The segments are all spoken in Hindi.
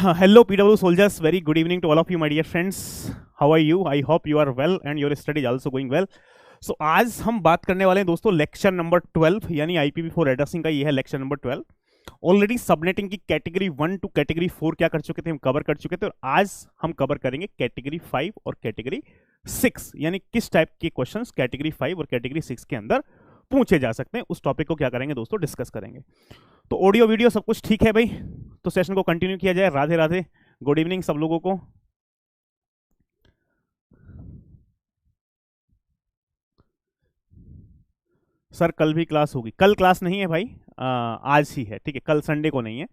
Hello, PW soldiers. Very good evening to all of you, my dear friends. How are you? I hope you are well and your study is also going well. So आज हम बात करने वाले हैं दोस्तों लेक्चर नंबर 12 यानी IPv4 एड्रेसिंग का ये है लेक्चर नंबर 12। ऑलरेडी सबनेटिंग की कैटेगरी 1 टू कैटेगरी 4 क्या कर चुके थे, हम कवर कर चुके थे और आज हम कवर करेंगे कैटेगरी 5 और कैटेगरी 6 यानी किस टाइप के क्वेश्चंस कैटेगरी 5 और कैटेगरी 6 के अंदर पूछे जा सकते हैं। उस टॉपिक को क्या करेंगे दोस्तों, डिस्कस करेंगे। तो ऑडियो वीडियो सब कुछ ठीक है भाई, तो सेशन को कंटिन्यू किया जाए। राधे राधे, गुड इवनिंग सब लोगों को। सर कल भी क्लास होगी? कल क्लास नहीं है भाई, आज ही है, ठीक है। कल संडे को नहीं है,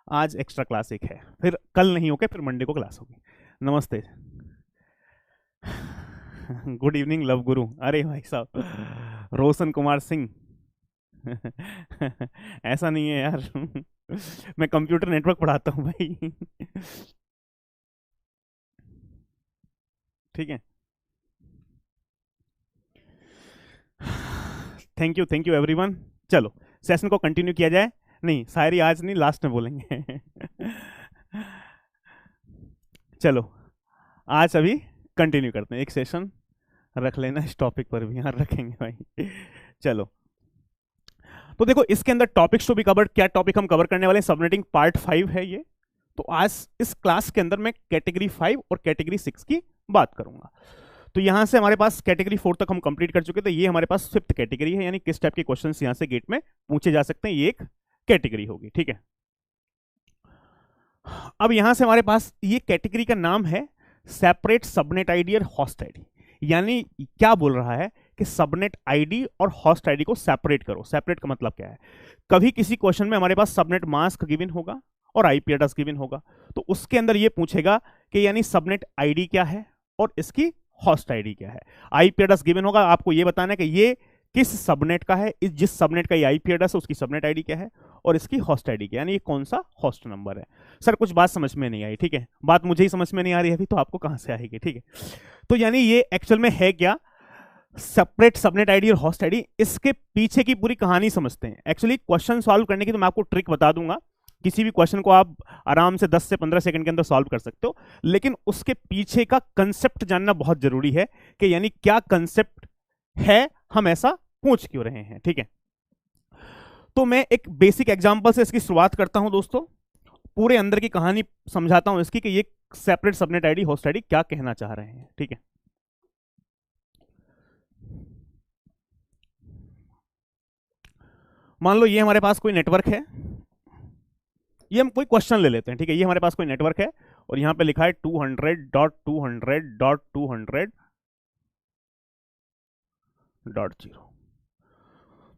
आज एक्स्ट्रा क्लास एक है, फिर कल नहीं होके फिर मंडे को क्लास होगी। नमस्ते, गुड इवनिंग लव गुरु। अरे भाई साहब, रोशन कुमार सिंह ऐसा नहीं है यार मैं कंप्यूटर नेटवर्क पढ़ाता हूं भाई ठीक है। Thank you everyone. चलो सेशन को कंटिन्यू किया जाए। नहीं, शायरी आज नहीं, लास्ट में बोलेंगे चलो आज अभी कंटिन्यू करते हैं। एक सेशन रख लेना इस टॉपिक पर भी, यहाँ रखेंगे भाई चलो तो देखो इसके अंदर टॉपिक्स तो भी कवर, क्या टॉपिक हम कवर करने वाले हैं, सबनेटिंग पार्ट 5 है ये। तो आज इस क्लास के अंदर मैं कैटेगरी 5 और कैटेगरी 6 की बात करूंगा। तो यहां से हमारे पास कैटेगरी 4 तक हम कंप्लीट कर चुके थे, ये हमारे पास 5th कैटेगरी है, यानी किस टाइप के क्वेश्चंस यहां से गेट में पूछे जा सकते हैं, ये एक कैटेगरी होगी, ठीक है। अब यहां से हमारे पास ये कैटेगरी का नाम है सेपरेट सबनेट आईडी और होस्ट आईडी। यानी क्या बोल रहा है कि सबनेट आईडी और होस्ट आईडी को सेपरेट करो। सेपरेट का मतलब क्या है, कभी किसी क्वेश्चन में हमारे पास सबनेट मास्क गिवन होगा और आईपी एड्रेस गिवन होगा, तो उसके अंदर ये पूछेगा कि यानी सबनेट आईडी क्या है और इसकी होस्ट आईडी क्या है। आईपी एड्रेस गिवन होगा, आपको ये बताना है कि ये किस सबनेट का है, जिस सबनेट का ये आईपी एड्रेस है उसकी सबनेट आईडी क्या है और इसकी होस्ट आईडी क्या है, यानी ये कौन सा होस्ट नंबर है। सर कुछ बात समझ में नहीं आई, ठीक है, बात मुझे ही समझ में नहीं आ रही है अभी, तो आपको कहां से आएगी, ठीक है। तो यानी ये एक्चुअल में है क्या, सेपरेट सबनेट आईडी और होस्ट आईडी। इसके पीछे की पूरी कहानी समझते हैं। एक्चुअली क्वेश्चन सॉल्व करने की तो मैं आपको ट्रिक बता दूंगा, किसी भी क्वेश्चन को आप आराम से 10 से 15 सेकंड के अंदर सॉल्व कर सकते हो, लेकिन उसके पीछे का कंसेप्ट जानना बहुत जरूरी है कि यानी क्या कंसेप्ट है, हम ऐसा पूछ क्यों रहे हैं, ठीक है। तो मैं एक बेसिक एग्जांपल से इसकी शुरुआत करता हूं दोस्तों, पूरे अंदर की कहानी समझाता हूं इसकी कि ये separate subnet ID host ID क्या कहना चाह रहे हैं, ठीक है। मान लो ये हमारे पास कोई नेटवर्क है, ये हम कोई क्वेश्चन ले लेते हैं, ठीक है। ये हमारे पास कोई नेटवर्क है और यहां पे लिखा है 200.200.200.0।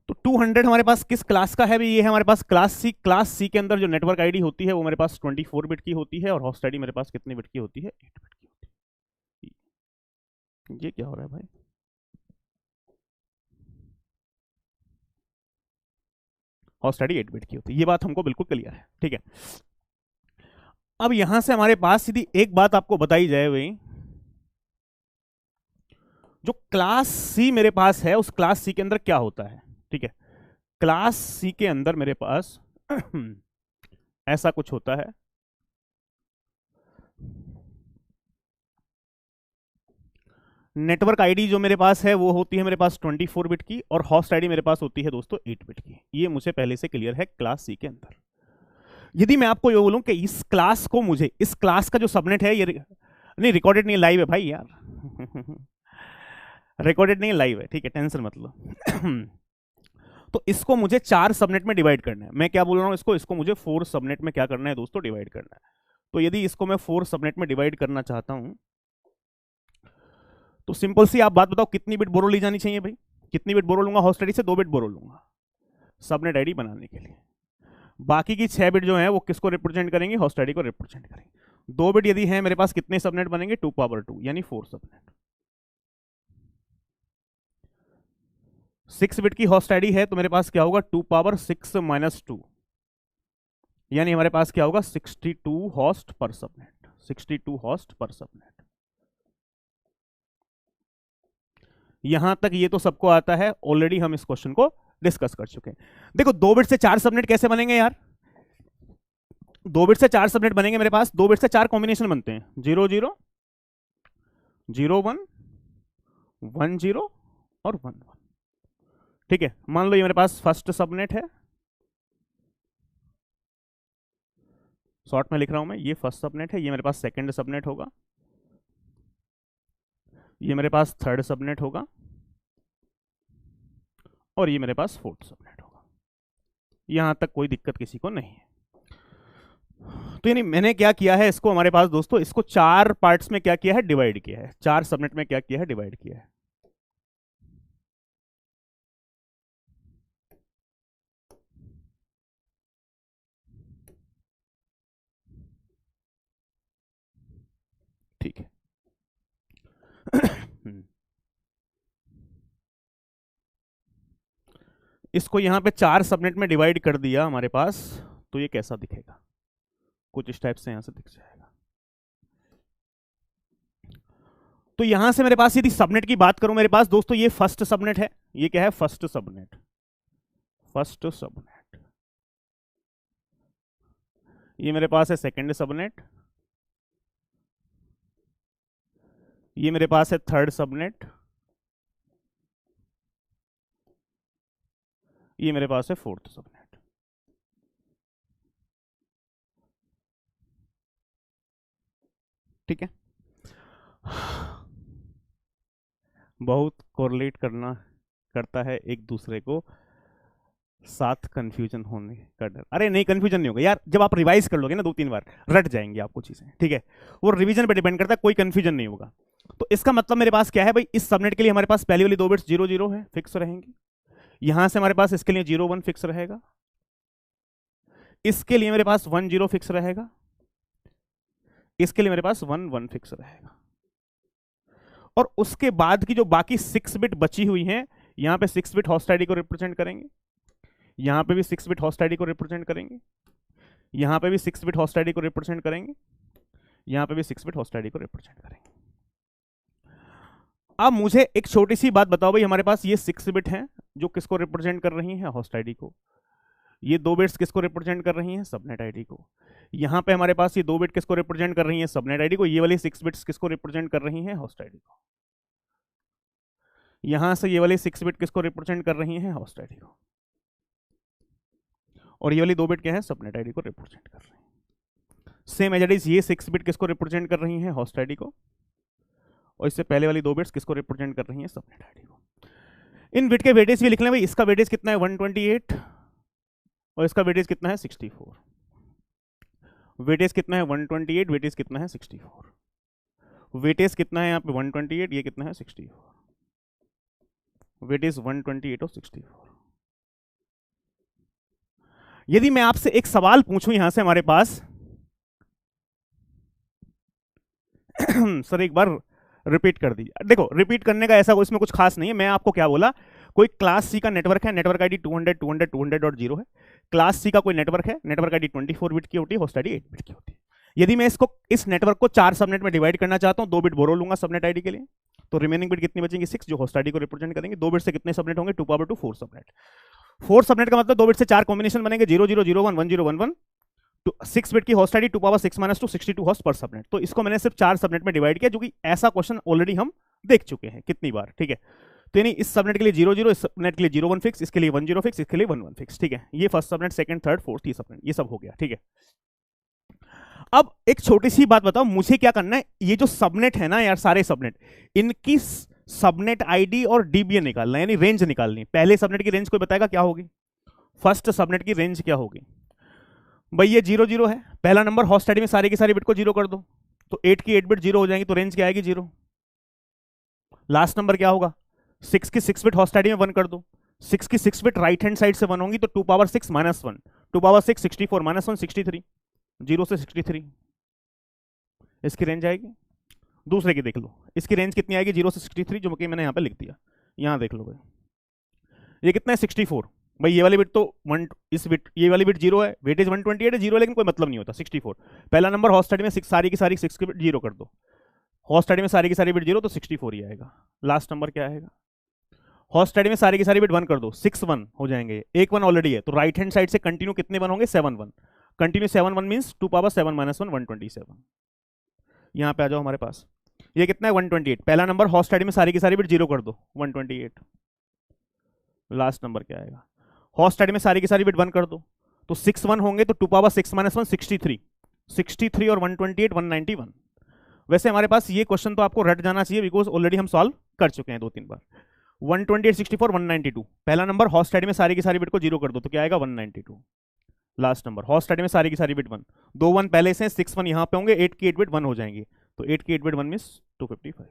तो 200 हमारे पास किस क्लास का है भी, ये है हमारे पास क्लास सी। क्लास सी के अंदर जो नेटवर्क आईडी होती है वो हमारे पास 24 बिट की होती है और होस्ट आईडी मेरे पास कितने बिट की होती है, 8 बिट की होती है। ये क्या हो रहा है भाई, होस्ट आईडी 8 बिट की होती है, ये बात हमको बिल्कुल क्लियर है, ठीक है। अब यहां से हमारे पास सीधी एक बात आपको बताई जाए भाई, जो क्लास सी मेरे पास है उस क्लास सी के अंदर क्या होता है, ठीक है। क्लास सी के अंदर मेरे पास ऐसा कुछ होता है। नेटवर्क आईडी जो मेरे पास है वो होती है मेरे पास 24 बिट की और होस्ट आईडी मेरे पास होती है दोस्तों 8 बिट की। ये मुझे पहले से क्लियर है क्लास सी के अंदर। यदि मैं आपको ये बोलूं कि इस क्लास को, मुझे इस क्लास का जो सबनेट है, ये नहीं रिकॉर्डेड नहीं, लाइव है भाई यार रिकॉर्डेड नहीं, लाइव है, ठीक है, टेंशन मत लो तो इसको मुझे 4 सबनेट में डिवाइड करना है। मैं क्या बोल रहा हूं, इसको मुझे 4 सबनेट में क्या करना है दोस्तों, डिवाइड करना है। तो यदि इसको मैं 4 सबनेट में डिवाइड करना चाहता हूं तो सिंपल सी आप बात बताओ, कितनी बिट बोरो ली जानी चाहिए भाई, कितनी बिट बोरो लूंगा, होस्ट आईडी से 2 बिट बोरो लूंगा सबनेट आईडी बनाने के लिए। बाकी की 6 बिट जो है वो किसको रिप्रेजेंट करेंगे, होस्ट आईडी को रिप्रेजेंट करेंगे। 2 बिट यदि है मेरे पास, कितने सबनेट बनेंगे, 2 पावर 2 यानी 4 सबनेट। 6 बिट की होस्ट आईडी है तो मेरे पास क्या होगा, 2 पावर 6 माइनस 2 यानी हमारे पास क्या होगा, 62 host per subnet, 62 host per subnet. यहां तक ये तो सबको आता है, ऑलरेडी हम इस क्वेश्चन को डिस्कस कर चुके हैं। देखो 2 बिट से 4 सबनेट कैसे बनेंगे यार, 2 बिट से 4 सबनेट बनेंगे मेरे पास, 2 बिट से 4 कॉम्बिनेशन बनते हैं, 0 0 0 1 1 0 और 1 1। ठीक है, मान लो ये मेरे पास फर्स्ट सबनेट है, शॉर्ट में लिख रहा हूं मैं, ये फर्स्ट सबनेट है, ये मेरे पास सेकंड सबनेट होगा, ये मेरे पास थर्ड सबनेट होगा, और ये मेरे पास फोर्थ सबनेट होगा। यहां तक कोई दिक्कत किसी को नहीं है। तो यानी मैंने क्या किया है, इसको हमारे पास दोस्तों, इसको 4 पार्ट्स में क्या किया है, डिवाइड किया है, 4 सबनेट में क्या किया है, डिवाइड किया है। ठीक है। इसको यहां पे 4 सबनेट में डिवाइड कर दिया हमारे पास, तो ये कैसा दिखेगा, कुछ इस टाइप से यहां से दिख जाएगा। तो यहां से मेरे पास यदि सबनेट की बात करूं मेरे पास दोस्तों, ये फर्स्ट सबनेट है, ये क्या है, फर्स्ट सबनेट, फर्स्ट सबनेट। ये मेरे पास है सेकंड सबनेट, ये मेरे पास है थर्ड सबनेट, ये मेरे पास है फोर्थ सबनेट। ठीक है, बहुत कोरिलेट करता है एक दूसरे को, साथ कंफ्यूजन होने का डर। अरे नहीं, कंफ्यूजन नहीं होगा यार, जब आप रिवाइज कर लोगे ना 2-3 बार, रट जाएंगे आपको चीजें। ठीक है, वो रिवीजन पे डिपेंड करता है, कोई कंफ्यूजन नहीं होगा। तो इसका मतलब मेरे पास क्या है भाई, इस सबनेट के लिए हमारे पास पहली वाली 2 बिट्स 0 0 है, फिक्स रहेंगी। यहां से हमारे पास इसके लिए 0 1 फिक्स रहेगा, इसके लिए मेरे पास 1 0 फिक्स रहेगा, इसके लिए मेरे पास 1 1 फिक्स रहेगा। और उसके बाद की जो बाकी 6 बिट बची हुई हैं, यहां पे 6 बिट होस्ट आईडी को रिप्रेजेंट करेंगे, यहां पे भी 6 बिट होस्ट आईडी को रिप्रेजेंट करेंगे, यहां पे भी 6 बिट होस्ट आईडी को रिप्रेजेंट करेंगे, यहां पे भी 6 बिट होस्ट आईडी को रिप्रेजेंट करेंगे। अब मुझे एक छोटी सी बात बताओ भाई, हमारे पास ये 6 बिट हैं जो किसको रिप्रेजेंट कर रही हैं, होस्ट आईडी को। ये 2 बिट्स किसको रिप्रेजेंट कर रही हैं, सबनेट आईडी को। यहां पे हमारे पास ये 2 बिट किसको रिप्रेजेंट कर रही हैं, सबनेट आईडी को। ये वाली 6 बिट्स किसको रिप्रेजेंट कर रही हैं, होस्ट आईडी को। यहां से ये वाली 6 बिट किसको रिप्रेजेंट कर रही हैं, होस्ट आईडी को। और ये वाली 2 बिट क्या है, सबनेट आईडी को रिप्रेजेंट कर रही है। सेम एज इट इज, ये 6 बिट किसको रिप्रेजेंट कर रही हैं, होस्ट आईडी को। और इससे पहले वाली 2 बिट्स किसको रिप्रेजेंट कर रही हैं, सबनेट आईडी को। इन बिट के वेटेज भी लिख लें भाई, इसका वेटेज कितना है 128, और इसका वेटेज कितना है 64। वेटेज कितना है 128, वेटेज कितना है 64। वेटेज कितना है यहाँ पे 128, ये कितना है 64। वेटेज 128 और 64। यदि मैं आपसे एक सवाल पूछूं यहां से हमारे पास सर एक बार रिपीट कर दीजिए। देखो, रिपीट करने का ऐसा इसमें कुछ खास नहीं है। मैं आपको क्या बोला, कोई क्लास सी का नेटवर्क है, नेटवर्क आईडी 200 200 200.0 है। क्लास सी का कोई नेटवर्क है, नेटवर्क आईडी 24 बिट की होती है, होस्ट आईडी 8 बिट की होती है। यदि मैं इसको, इस नेटवर्क को 4 सबनेट में डिवाइड करना चाहता हूं, 2 बिट बोरो लूंगा सबनेट आईडी के लिए, तो रिमेनिंग बिट कितनी बचेंगी 6, जो होस्ट आईडी को रिप्रेजेंट करेंगे। 2 बिट से कितने सबनेट होंगे, 2 पावर 2 4 सबनेट। 4 सबनेट का मतलब 2 बिट से 4 कॉम्बिनेशन बनेंगे, 0 0 0 1 1 0 1 1। 6 बिट की host ID 2 power 6 - 2 62 host per subnet. तो इसको मैंने सिर्फ 4 सबनेट में डिवाइड किया, जो कि ऐसा क्वेश्चन ऑलरेडी हम देख चुके हैं कितनी बार। ठीक है, तो यानी इस सबनेट के लिए 0 0, इस सबनेट के लिए 0 1 फिक्स, इसके लिए 1 0 फिक्स, इसके लिए 1 1 फिक्स। ठीक है, ये first subnet, second, third, fourth, ये सबनेट, ये सब हो गया। ठीक है, अब एक छोटी सी बात बताओ, मुझे क्या करना है, ये जो सबनेट है ना यार, सारे सबनेट, इनकी सबनेट आईडी और डीबीए निकालना है, यानी रेंज निकालनी है। पहले सबनेट की रेंज कोई बताएगा क्या होगी, फर्स्ट सबनेट की रेंज क्या होगी भाई, ये 0 0 है, पहला नंबर होस्ट आईडी में सारी की सारी बिट को 0 कर दो, तो 8 की 8 बिट 0 हो जाएंगी, तो रेंज क्या आएगी 0। लास्ट नंबर क्या होगा, 6 की 6 बिट होस्ट आईडी में 1 कर दो, 6 की 6 बिट राइट हैंड साइड से 1 होंगी, तो 2 पावर 6 - 1, 2 पावर 6 64 - 1 63, 0 से 63, इसकी रेंज आएगी। दूसरे की देख लो, इसकी रेंज कितनी आएगी, 0 से 63, जो कि मैंने यहाँ पे लिख दिया। यहाँ देख लो भाई, ये कितना है 64। भाई ये वाली बिट तो 1, इस बिट, ये वाली बिट 0 है, वेटेज 128 है, 0 लेकिन कोई मतलब नहीं होता, 64। पहला नंबर होस्ट आईडी में 6 सारी की सारी 6 की बिट 0 कर दो, होस्ट आईडी में सारी की सारी बिट 0, तो 64 ही आएगा। लास्ट नंबर क्या आएगा, होस्ट आईडी में सारी की सारी बिट 1 कर दो, 6 1 हो जाएंगे, एक 1 ऑलरेडी है, तो राइट हैंड साइड से कंटिन्यू कितने 1 होंगे, 7 1। Continue 7 1 means 2 power 7 minus 1 127। यहां पे आ जाओ हमारे पास, ये कितना है 128। पहला नंबर हॉस्ट आईडी में सारी की सारी बिट जीरो कर दो 128। लास्ट नंबर क्या आएगा, हॉस्ट आईडी में सारी की सारी बिट 1 कर दो, तो 6 1 होंगे तो 2 पावर 6 माइनस 1 63, 63 और 128 191। वैसे हमारे पास ये क्वेश्चन तो आपको रट जाना चाहिए बिकॉज ऑलरेडी हम सॉल्व कर चुके हैं 2-3 बार। 128 64 192, पहला नंबर हॉस्ट आईडी में सारी की सारी बिट को जीरो कर दो तो क्या आएगा 192। लास्ट नंबर हॉस्ट आईडी में सारी की सारी बिट 1, 2 1 पहले से 6 1 यहां पे होंगे, 8 की 8 बिट 1 हो जाएंगी, तो 8 की 8 बिट 1 मींस 255।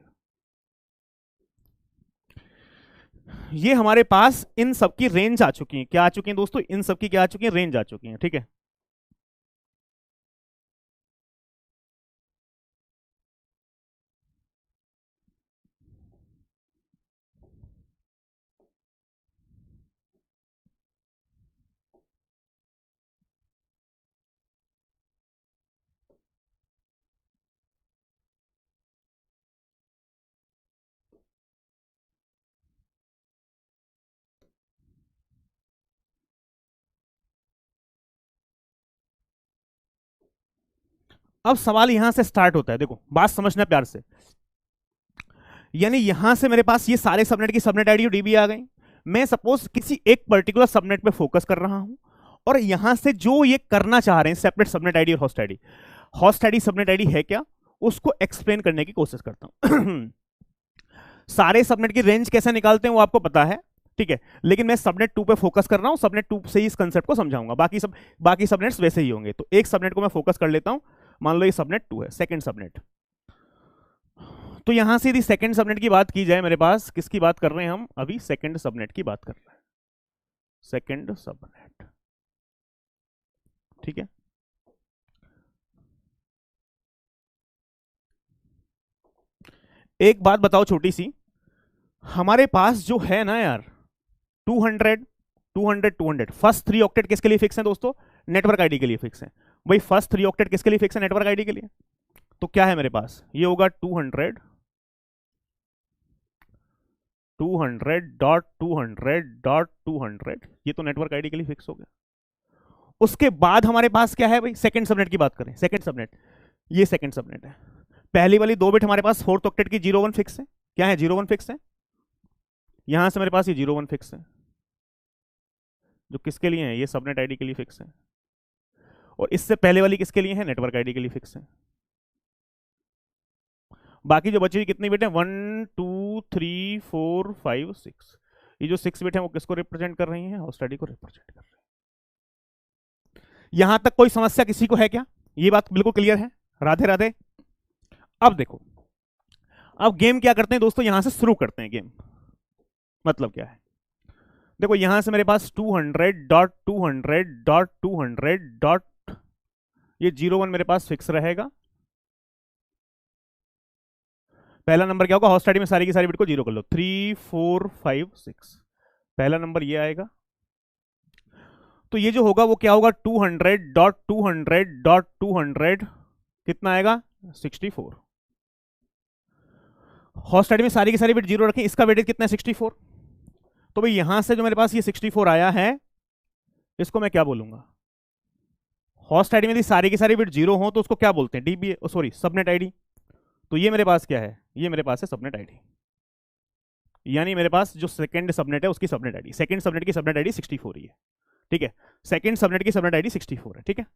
ये हमारे पास इन सब की रेंज आ चुकी है, क्या आ चुकी है दोस्तों, इन सब की क्या आ चुकी है, रेंज आ चुकी है, ठीक है। अब सवाल यहां से स्टार्ट होता है, देखो बात समझना प्यार से। यानी यहां से मेरे पास ये सारे सबनेट की सबनेट आईडी और डीबी आ गई। मैं सपोज किसी एक पर्टिकुलर सबनेट पे फोकस कर रहा हूं और यहां से जो ये करना चाह रहे हैं सेपरेट सबनेट आईडी और होस्ट आईडी सबनेट आईडी है क्या, उसको एक्सप्लेन करने की कोशिश करता हूं। सारे सबनेट की रेंज कैसे निकालते हैं वो आपको पता है, ठीक है, लेकिन मैं सबनेट 2 पे फोकस कर रहा हूं, सबनेट 2 से ही इस कंसेप्ट को समझाऊंगा, बाकी सबनेट्स वैसे ही होंगे। तो एक सबनेट को मैं फोकस कर लेता हूं, मान लो ये सबनेट 2 है, सेकंड सबनेट। तो यहां से यदि सेकंड सबनेट की बात की जाए, मेरे पास किसकी बात कर रहे हैं हम अभी, सेकंड सबनेट की बात कर रहे हैं, सेकंड सबनेट, ठीक है। एक बात बताओ छोटी सी, हमारे पास जो है ना यार 200 200 200, फर्स्ट 3 ऑक्टेट किसके लिए फिक्स है दोस्तों, नेटवर्क आईडी के लिए फिक्स है। भाई फर्स्ट 3 ऑक्टेट किसके लिए फिक्स है, नेटवर्क आईडी के लिए। तो क्या है मेरे पास, ये होगा 200 200.200.200, ये तो नेटवर्क आईडी के लिए फिक्स हो गया। उसके बाद हमारे पास क्या है भाई, सेकंड सबनेट की बात करें, सेकंड सबनेट, ये सेकंड सबनेट है। पहली वाली 2 बिट हमारे पास फोर्थ ऑक्टेट की 01 फिक्स है, क्या है 01 फिक्स है, यहां से मेरे पास ये 01 फिक्स है, जो किसके लिए है, ये सबनेट आईडी के लिए फिक्स है। और इससे पहले वाली किसके लिए है, नेटवर्क आईडी के लिए फिक्स है। बाकी जो बची हुई कितनी बिट है, 1 2 3 4 5 6, ये जो 6 बिट है वो किसको रिप्रेजेंट कर रही है, होस्ट आईडी को रिप्रेजेंट कर रही है। यहां तक कोई समस्या किसी को है क्या, ये बात बिल्कुल क्लियर है, राधे राधे। अब देखो, अब गेम क्या करते हैं दोस्तों, यहां से शुरू करते हैं गेम। मतलब क्या है, देखो यहां से मेरे पास 200.200.200. ये 01 मेरे पास फिक्स रहेगा। पहला नंबर क्या होगा, हॉस्ट आईडी में सारी की सारी बिट को जीरो कर लो, 3 4 5 6, पहला नंबर ये आएगा। तो ये जो होगा वो क्या होगा, 200.200.200 कितना आएगा 64। हॉस्ट आईडी में सारी की सारी बिट जीरो रखें, इसका वेटेज कितना है 64। तो भाई यहां से जो मेरे पास ये 64 आया है, इसको मैं क्या बोलूंगा, हॉस्ट आईडी में यदि सारी की सारी बिट जीरो हो तो उसको क्या बोलते हैं, डीबी सॉरी सबनेट आईडी। तो ये मेरे पास क्या है, ये मेरे पास है सबनेट आईडी, यानी मेरे पास जो सेकंड सबनेट है उसकी सबनेट आईडी, सेकंड सबनेट की सबनेट आईडी 64 ही है, ठीक है, सेकंड सबनेट की सबनेट आईडी 64 है, ठीक है।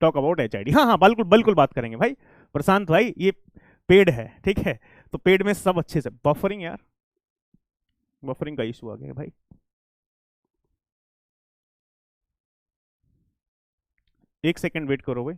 Talk about H I D, हाँ हाँ बिल्कुल बिल्कुल बात करेंगे भाई प्रशांत भाई, ये पेड है, ठीक है, तो पेड में सब अच्छे से, बफरिंग यार, बफरिंग का इशू आ गया भाई, एक सेकंड वेट करो भाई।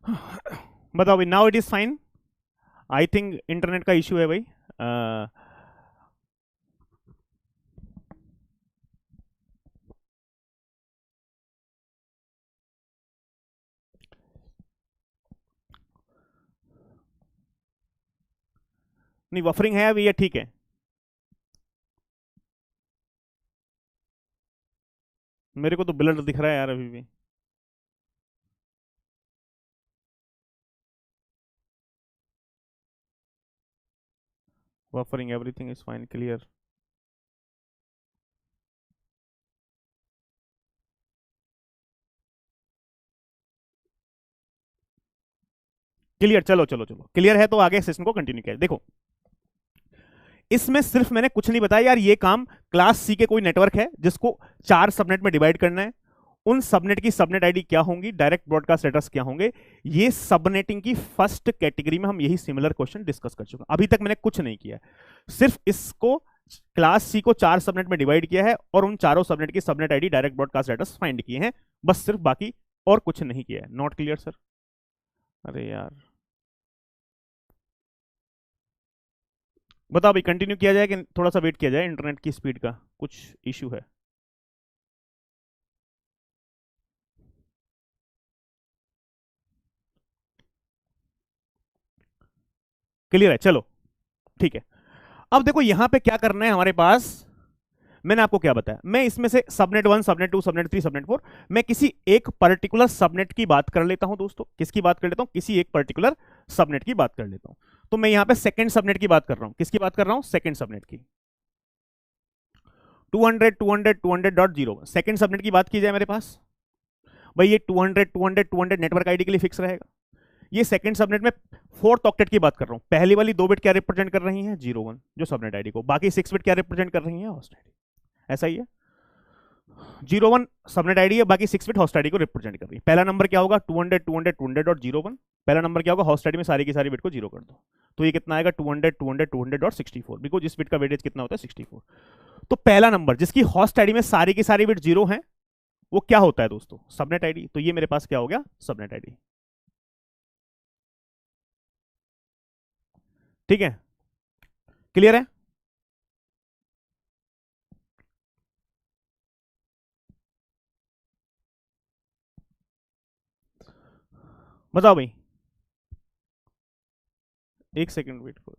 बताओ भाई, now it is fine. I think internet का इश्यू है भाई। नहीं, बफरिंग है अभी, ये ठीक है। मेरे को तो ब्लर दिख रहा है यार अभी भी। Buffering, everything is fine, clear. Clear, चलो चलो चलो, क्लियर है तो आगे सेशन को कंटिन्यू किया। देखो, इसमें सिर्फ मैंने कुछ नहीं बताया यार, ये काम क्लास सी के कोई नेटवर्क है जिसको 4 सबनेट में डिवाइड करना है। उन सबनेट की सबनेट आईडी क्या होंगी, डायरेक्ट ब्रॉडकास्ट एड्रेस क्या होंगे, ये सबनेटिंग की फर्स्ट कैटेगरी में हम यही सिमिलर क्वेश्चन डिस्कस कर चुके हैं। अभी तक मैंने कुछ नहीं किया, सिर्फ इसको क्लास सी को 4 सबनेट में डिवाइड किया है और उन चारों सबनेट की subnet ID direct broadcast address find किए हैं, बस सिर्फ, बाकी और कुछ नहीं किया है। Not clear sir? अरे यार, बताओ अभी कंटिन्यू किया जाए कि थोड़ा सा वेट किया जाए, इंटरनेट की स्पीड का कुछ इशू है। क्लियर है, चलो ठीक है। अब देखो यहां पे क्या करना है हमारे पास। मैंने आपको क्या बताया, मैं इसमें से सबनेट 1, सबनेट 2, सबनेट 3, सबनेट 4, मैं किसी एक पर्टिकुलर सबनेट की बात कर लेता हूं दोस्तों। किसकी बात कर लेता हूं? किसी एक पर्टिकुलर सबनेट की बात कर लेता हूं। तो मैं यहां पे सेकंड सबनेट की बात कर रहा हूं। किसकी बात कर रहा हूं? सेकंड सबनेट की। 200.200.200.0 सेकंड सबनेट की बात की जाए मेरे पास, भाई ये 200 नेटवर्क आईडी के लिए फिक्स रहेगा। ये सेकंड सबनेट में फोर्थ ऑक्टेट की बात कर रहा हूं। पहली वाली 2 बिट क्या रिप्रेजेंट कर रही हैं? 01 जो सबनेट आईडी को, बाकी 6 बिट क्या रिप्रेजेंट कर रही हैं? Host ID. ऐसा ही है, 01 सबनेट आईडी है, बाकी 6 बिट होस्ट आईडी को रिप्रेजेंट कर रही है। पहला नंबर क्या होगा? 200.200.200.01। पहला नंबर क्या होगा? होस्ट आईडी में सारी की सारी बिट को 0 कर दो, तो ये कितना आएगा? 200.200.200.64, बिकॉज इस बिट का वेटेज कितना होता है? 64। तो पहला नंबर जिसकी होस्ट आईडी में सारी की सारी बिट 0 है, वो क्या होता है दोस्तों? Subnet ID. तो ये मेरे पास क्या हो गया? Subnet ID. ठीक है, क्लियर है? बताओ भाई, एक सेकंड वेट करो।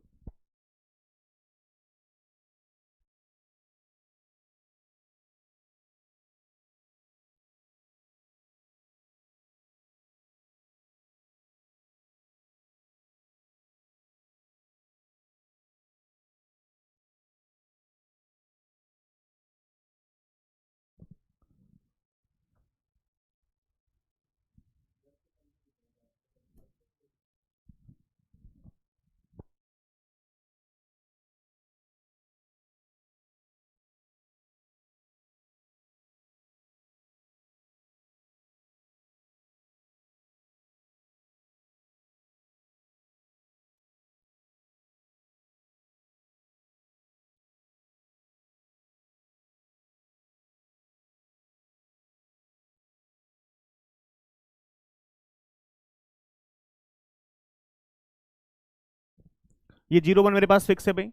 ये 01 मेरे पास फिक्स है भाई।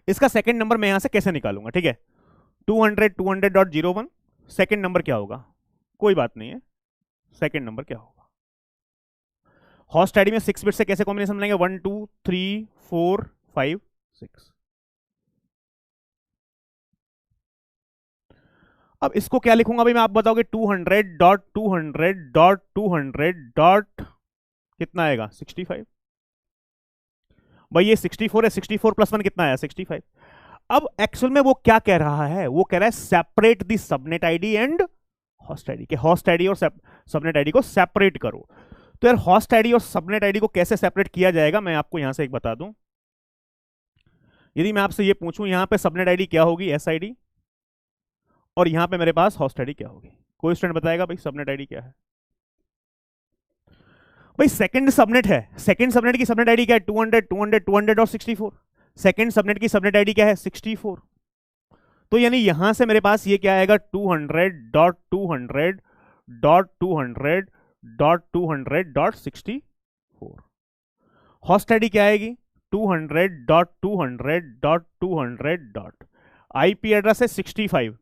इसका सेकंड नंबर मैं यहां से कैसे निकालूंगा? ठीक है, 200.200.01 सेकंड नंबर क्या होगा? कोई बात नहीं है, सेकंड नंबर क्या होगा? होस्ट आईडी में 6 बिट से कैसे कॉम्बिनेशन बनाएंगे? 1 2 3 4 5 6। अब इसको क्या लिखूंगा भाई मैं? आप बताओगे 200.200.200. कितना आएगा? 65। भाई ये 64 है, 64 प्लस 1 कितना आया? 65। अब एक्चुअल में वो क्या कह रहा है? वो कह रहा है separate the subnet ID and host ID, के होस्ट आईडी और सबनेट आईडी को सेपरेट करो। तो यार होस्ट आईडी और सबनेट आईडी को कैसे सेपरेट किया जाएगा, मैं आपको यहां से एक बता दूं। यदि मैं आपसे ये पूछूं यहां पे सबनेट आईडी क्या होगी? S ID. और यहां पे मेरे पास होस्ट आईडी क्या होगी? कोई स्टूडेंट बताएगा भाई सबनेट आईडी क्या है? भाई सेकंड सबनेट है, सेकंड सबनेट की सबनेट आईडी क्या है? 200 और 64। सेकंड सबनेट की सबनेट आईडी क्या है? 64। तो यानी यहां से मेरे पास ये क्या आएगा? 200.200.200 200.200.64। होस्ट आईडी क्या आएगी? 200.200.200. आईपी एड्रेस है 65,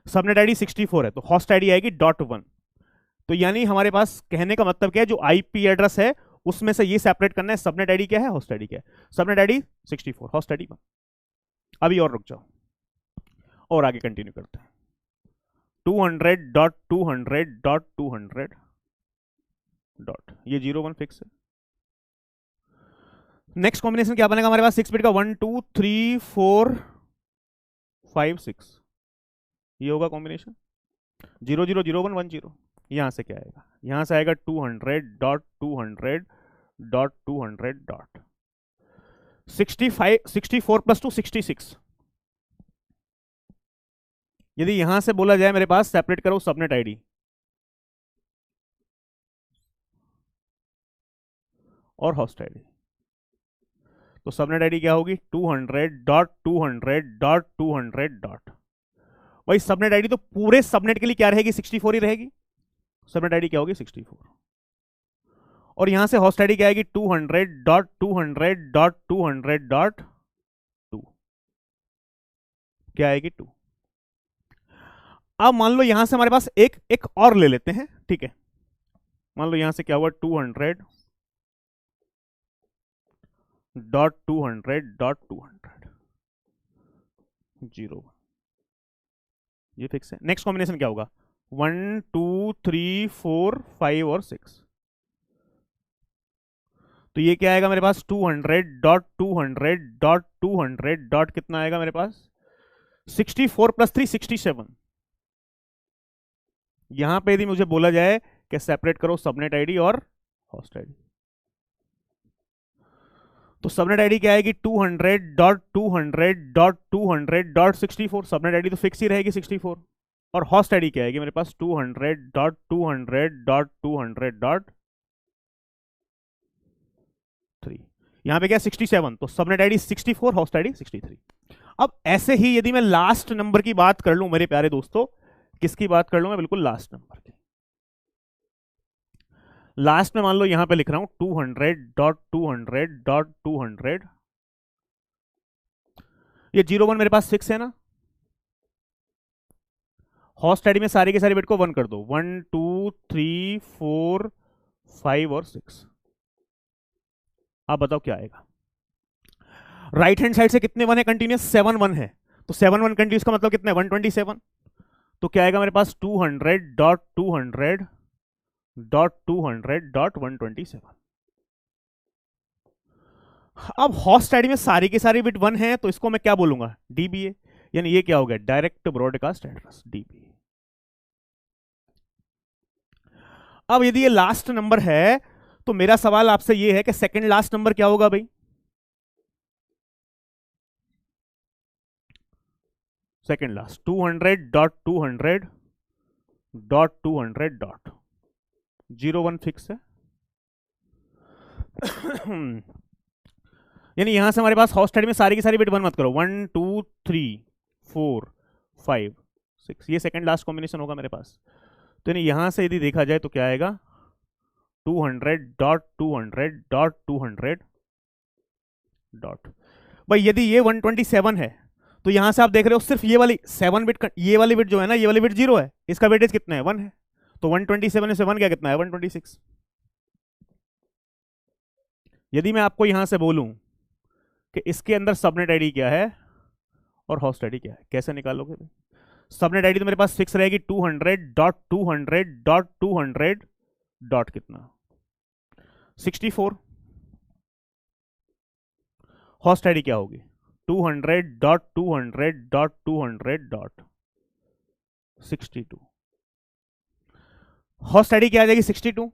सबनेट आईडी 64 है, तो होस्ट आईडी आएगी .1। तो यानी हमारे पास कहने का मतलब क्या है, जो आईपी एड्रेस है उसमें से ये सेपरेट करना है, सबनेट आईडी क्या है, होस्ट आईडी क्या है। Subnet ID 64, host ID 1। अभी और रुक जाओ और आगे कंटिन्यू करते हैं। 200.200.200. ये 01 फिक्स है। नेक्स्ट कॉम्बिनेशन क्या बनेगा हमारे पास? 6 बिट का 1 2 3 4 5 6, ये होगा कॉम्बिनेशन। 0 0 0 1 1 0। यहां से क्या आएगा? यहां से आएगा 200.200.200. 64 प्लस 2 66। यदि यहां से बोला जाए मेरे पास सेपरेट करो सबनेट आईडी और होस्ट आईडी, तो सबनेट आईडी क्या होगी? 200.200.200. भाई सबनेट आईडी तो पूरे सबनेट के लिए क्या रहेगी? 64 ही रहेगी। सबनेट आईडी क्या होगी? 64। और यहां से होस्ट आईडी क्या आएगी? 200.200.200.2। क्या आएगी? 2। अब मान लो यहां से हमारे पास एक और ले लेते हैं, ठीक है। मान लो यहां से क्या हुआ? 200.200.200. 0 ये फिक्स है। नेक्स्ट कॉम्बिनेशन क्या होगा? 1 2 3 4 5 और 6। तो ये क्या आएगा मेरे पास? 200.200.200. कितना आएगा मेरे पास? 64 प्लस 3 67। यहां पे यदि मुझे बोला जाए कि सेपरेट करो सबनेट आईडी और होस्ट आईडी, तो सबनेट आईडी क्या आएगी? 200.200.200.64। सबनेट आईडी तो फिक्स ही रहेगी 64। और होस्ट आईडी क्या आएगी मेरे पास? 200.200.200.3। यहां पे क्या? 67, तो सबनेट आईडी 64, होस्ट आईडी 63। अब ऐसे ही यदि मैं लास्ट नंबर की बात कर लूं मेरे प्यारे दोस्तों, किसकी बात कर लूं मैं? बिल्कुल लास्ट नंबर की। लास्ट में मान लो यहां पे लिख रहा हूं 200.200.200. ये 01 मेरे पास 6 है ना। होस्ट आईडी में सारे के सारे बिट को 1 कर दो। 1 2 3 4 5 और 6। आप बताओ क्या आएगा? राइट हैंड साइड से कितने 1 है कंटिन्यूस? 7 1 है, तो 7 1 कंटिन्यूस का मतलब कितना है? 127। तो क्या आएगा मेरे पास? 200.200.200.127। अब होस्ट आईडी में सारी के सारी बिट 1 है, तो इसको मैं क्या बोलूंगा? डीबीए। यानी ये क्या हो गया? Direct broadcast address, dBA. अब यदि ये लास्ट नंबर है, तो मेरा सवाल आपसे ये है कि सेकंड लास्ट नंबर क्या होगा भाई? Second last 200.200.200. 01 फिक्स है। यानी यहां से हमारे पास होस्ट आईडी में सारी की सारी बिट 1 मत करो। 1 2 3 4 5 6, ये सेकंड लास्ट कॉम्बिनेशन होगा मेरे पास। तो यानी यहां से यदि देखा जाए तो क्या आएगा? 200.200.200. भाई यदि ये 127 है, तो यहां से आप देख रहे हो सिर्फ ये वाली 7 बिट, ये वाली बिट जो है ना, ये वाली बिट 0 है, इसका वेटेज कितना है? 1 है। तो 127 में से 1 क्या कितना है? 126। यदि मैं आपको यहां से बोलूं कि इसके अंदर सबनेट आईडी क्या है और होस्ट आईडी क्या है, कैसे निकालोगे? सबनेट आईडी तो मेरे पास 6 रहेगी। 200.200.200 डॉट कितना? 64। होस्ट आईडी क्या होगी? 200.200.200.62। होस्ट आईडी क्या आ जाएगी? 62।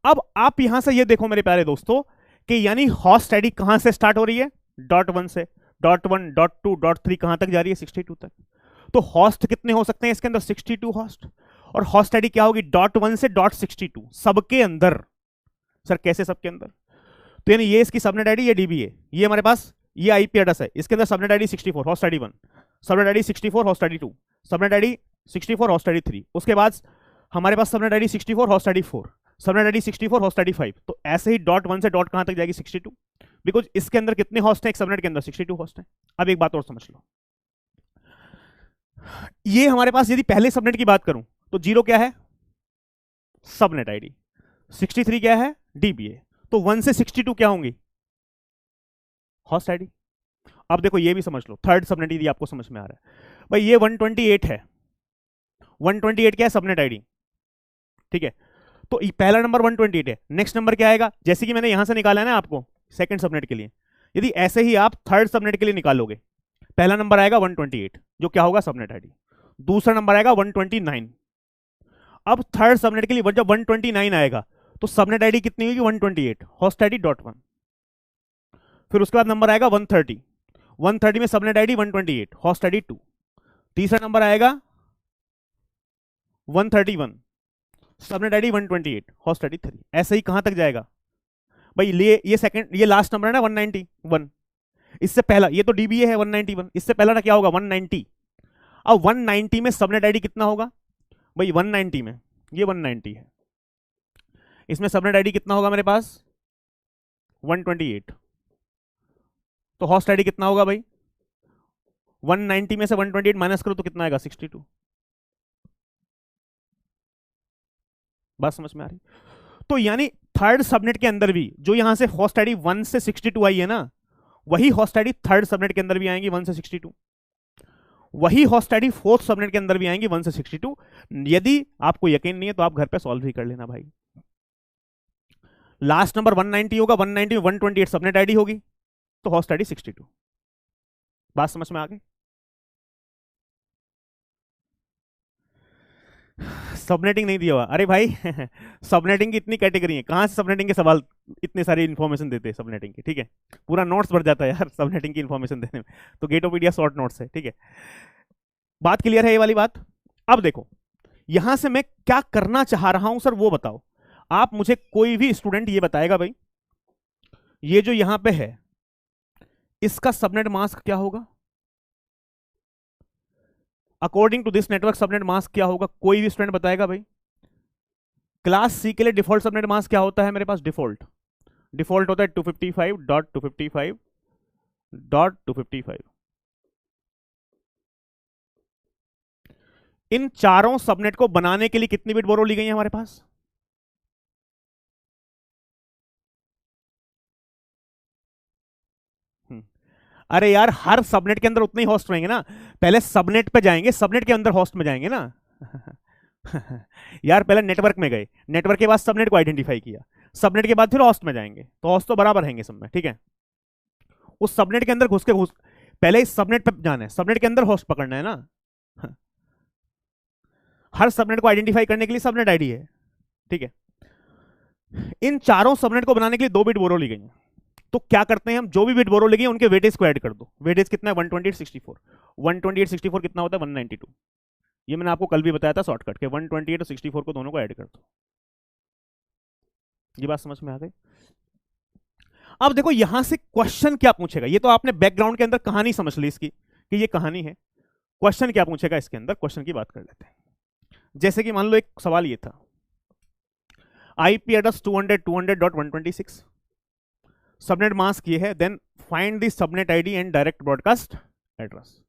अब आप यहां से ये देखो मेरे प्यारे दोस्तों कि यानी होस्ट आईडी कहां से स्टार्ट हो रही है? .1 से। .1 .2 .3 कहां तक जा रही है? 62 तक। तो होस्ट कितने हो सकते हैं इसके अंदर? 62 होस्ट। और होस्ट आईडी क्या होगी? .1 से .62 सबके अंदर। सर कैसे सबके अंदर? तो यानी ये इसकी सबनेट आईडी, ये डीबी है, ये हमारे पास ये आईपी एड्रेस है, इसके अंदर subnet ID 64, host ID 1, subnet ID 64, host ID 2, subnet ID 64, host ID 3। उसके बाद हमारे पास subnet ID 64, host ID 4, subnet ID 64, host ID 5, तो ऐसे ही डॉट 1 से डॉट कहां तक जाएगी 62, बिकॉज इसके अंदर कितने होस्ट हैं, एक सबनेट के अंदर 62 होस्ट हैं। अब एक बात और समझ लो, ये हमारे पास यदि पहले सबनेट की बात करूं तो 0 क्या है, सबनेट आईडी, 63 क्या है, डीबीए, तो 1 से 62 क्या होंगी, होस्ट आईडी। अब देखो ये भी समझ लो, थर्ड सबनेट यदि आपको समझ में आ रहा है, भाई ये 128 है, 128 क्या है, सबनेट आईडी, ठीक है, तो पहला नंबर 128 है, नेक्स्ट नंबर क्या आएगा, जैसे कि मैंने यहां से निकाला है ना आपको सेकंड सबनेट के लिए, यदि ऐसे ही आप थर्ड सबनेट के लिए निकालोगे, पहला नंबर आएगा 128 जो क्या होगा, सबनेट आईडी, दूसरा नंबर आएगा 129, अब थर्ड सबनेट के लिए जब 129 आएगा तो सबनेट आईडी कितनी होगी, 128, होस्ट आईडी डॉट 1, फिर उसके बाद नंबर आएगा 130, 130 में सबनेट आईडी 128, होस्ट आईडी 2, तीसरा नंबर आएगा 131, सबनेट आईडी 128, होस्ट आईडी 3, ऐसे ही कहां तक जाएगा भाई, ये सेकंड, ये लास्ट नंबर है ना 191, इससे पहला ये तो डीबीए है 191, इससे पहला ना क्या होगा 190, अब 190 में सबनेट आईडी कितना होगा भाई, 190 में ये 190 है, इसमें सबनेट आईडी कितना होगा मेरे पास 128, तो होस्ट आईडी कितना होगा भाई, 190 में से 128 माइनस करो तो कितना आएगा 62, बात समझ में आ रही। तो यानी थर्ड सबनेट के अंदर भी जो यहां से होस्ट आईडी 1 से 62 आई है ना, वही होस्ट आईडी थर्ड सबनेट के अंदर भी आएंगी 1 से 62, वही होस्ट आईडी फोर्थ सबनेट के अंदर भी आएंगी 1 से 62। यदि आपको यकीन नहीं है तो आप घर पे सॉल्व भी कर लेना भाई। लास्ट नंबर 190 होगा, 190 में 128 सबनेट आईडी होगी, तो होस्ट आईडी 62। बात समझ में आ गई। सबनेटिंग नहीं दिया हुआ, अरे भाई सबनेटिंग की इतनी कैटेगरी है, कहां से सबनेटिंग के सवाल इतने सारी इंफॉर्मेशन देते हैं सबनेटिंग की, ठीक है, पूरा नोट्स भर जाता है यार सबनेटिंग की इंफॉर्मेशन देने में, तो गेटोपीडिया शॉर्ट नोट्स है, ठीक है। बात क्लियर है ये वाली बात। अब देखो यहां से मैं क्या करना चाह रहा हूं सर वो बताओ आप मुझे, कोई भी स्टूडेंट ये बताएगा भाई ये जो यहां पे है इसका सबनेट मास्क क्या होगा, according to this network subnet mask क्या होगा, कोई भी स्टूडेंट बताएगा भाई। क्लास सी के लिए डिफॉल्ट सबनेट मास्क क्या होता है मेरे पास, डिफॉल्ट होता है 255.255.255। इन चारों सबनेट को बनाने के लिए कितनी बिट बोरो ली गई है हमारे पास, अरे यार हर सबनेट के अंदर उतने ही होस्ट रहेंगे ना, पहले सबनेट पे जाएंगे, सबनेट के अंदर होस्ट में जाएंगे ना यार पहले नेटवर्क में गए, नेटवर्क के बाद सबनेट को आइडेंटिफाई किया, सबनेट के बाद फिर होस्ट में जाएंगे, तो होस्ट तो बराबर रहेंगे सब में, ठीक है। उस सबनेट के अंदर घुस पहले इस सबनेट पे जाना है, सबनेट के अंदर होस्ट पकड़ना है ना हर सबनेट को आइडेंटिफाई करने के लिए सबनेट आईडी है, ठीक है। इन चारों सबनेट को बनाने के लिए 2 बिट बोरो ली गई है, तो क्या करते हैं हम, जो भी बिट बोरो लगी उनके वेटेज को ऐड कर दो। वेटेज कितना है 128 64, 128 64 कितना होता है 192, ये मैंने आपको कल भी बताया था शॉर्टकट के, 128 और 64 को दोनों को ऐड कर दो। ये बात समझ में आ गई। अब देखो यहां से क्वेश्चन क्या पूछेगा, ये तो आपने बैकग्राउंड के अंदर कहानी समझ ली इसकी कि ये कहानी है, क्वेश्चन क्या पूछेगा इसके अंदर, क्वेश्चन की बात कर लेते हैं। जैसे कि मान लो एक सवाल ये था, आईपी एड्रेस 200.200.126, सबनेट मास्क ये है, then find the subnet ID and direct broadcast address.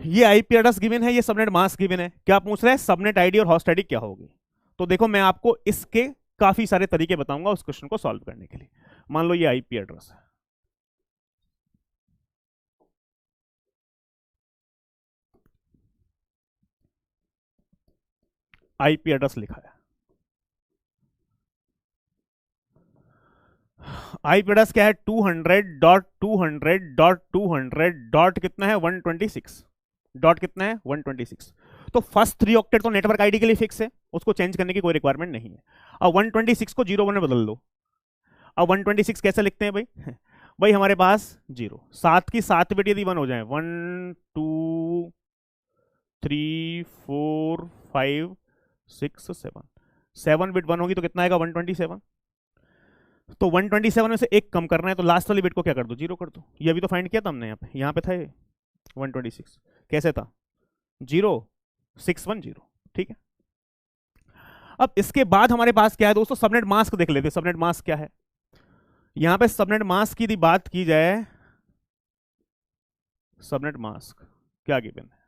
ये आईपी एड्रेस गिवन है, ये सबनेट मास्क गिवन है, क्या पूछ रहा है सबनेट आईडी और होस्ट आईडी क्या होगी। तो देखो मैं आपको इसके काफी सारे तरीके बताऊंगा उस क्वेश्चन को सॉल्व करने के लिए। मान लो ये आईपी एड्रेस है, आईपी एड्रेस लिखा है, आईपी एड्रेस क्या है 200.200.200. कितना है 126, डॉट कितना है 126। तो फर्स्ट 3 ऑक्टेट तो नेटवर्क आईडी के लिए फिक्स है, उसको चेंज करने की कोई रिक्वायरमेंट नहीं है। अब 126 को 01 में बदल दो। अब 126 कैसे लिखते हैं भाई भाई हमारे पास 0, 7 की 7 बिट यदि 1 हो जाए 1 2 3 4 5 6 7 बिट 1 होगी तो कितना आएगा 127। तो 127 में से एक कम करना है तो लास्ट वाली बिट को क्या कर दो 0 कर दो। ये अभी तो फाइंड किया था हमने, यहाँ पे था ये 126, कैसे था 0 610। ठीक है, अब इसके बाद हमारे पास क्या है दोस्तों, सबनेट मास्क देख लेते हैं। सबनेट मास्क क्या है, यहां पे सबनेट मास्क की यदि बात की जाए, सबनेट मास्क क्या गिवन है,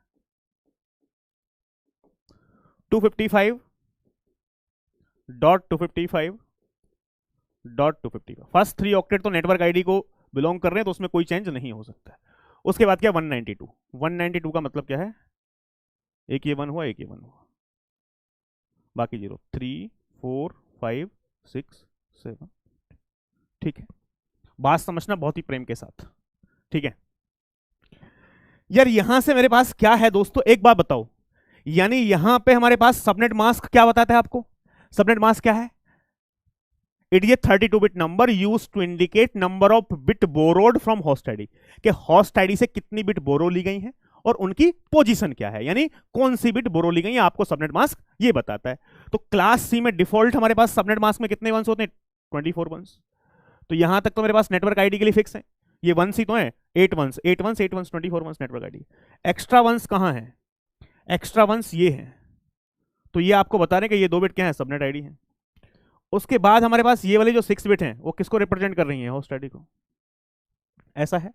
255.255.255। फर्स्ट 3 ऑक्टेट तो नेटवर्क आईडी को बिलोंग कर रहे हैं, तो उसमें कोई चेंज नहीं हो सकता है। उसके बाद क्या, 192। 192 का मतलब क्या है, एक ये 1 हुआ, एक ये 1 हुआ, बाकी 0, 3 4 5 6 7। ठीक है, बात समझना बहुत ही प्रेम के साथ। ठीक है यार, यहां से मेरे पास क्या है दोस्तों, एक बात बताओ, यानी यहां पे हमारे पास सबनेट मास्क क्या बताता है आपको, सबनेट मास्क क्या है, it is 32 bit number use to indicate number of bit borrowed from host ID, के होस्ट आईडी से कितनी बिट बोरो ली गई है और उनकी पोजीशन क्या है, यानी कौन सी बिट बोरो ली गई है, आपको सबनेट मास्क ये बताता है। तो क्लास सी में डिफॉल्ट हमारे पास सबनेट मास्क में कितने वंस होते हैं, 24 वंस। तो यहां तक तो मेरे पास नेटवर्क आईडी के लिए फिक्स है, ये वंस ही तो है, 8 ones 8 ones 8 ones 24 ones network ID. Extra ones कहां है, एक्स्ट्रा वंस ये है, तो ये आपको बता रहे हैं कि ये 2 बिट क्या है, सबनेट आईडी है। उसके बाद हमारे पास ये वाली जो 6 बिट है वो किसको रिप्रेजेंट कर रही है, होस्ट आईडी को, ऐसा है।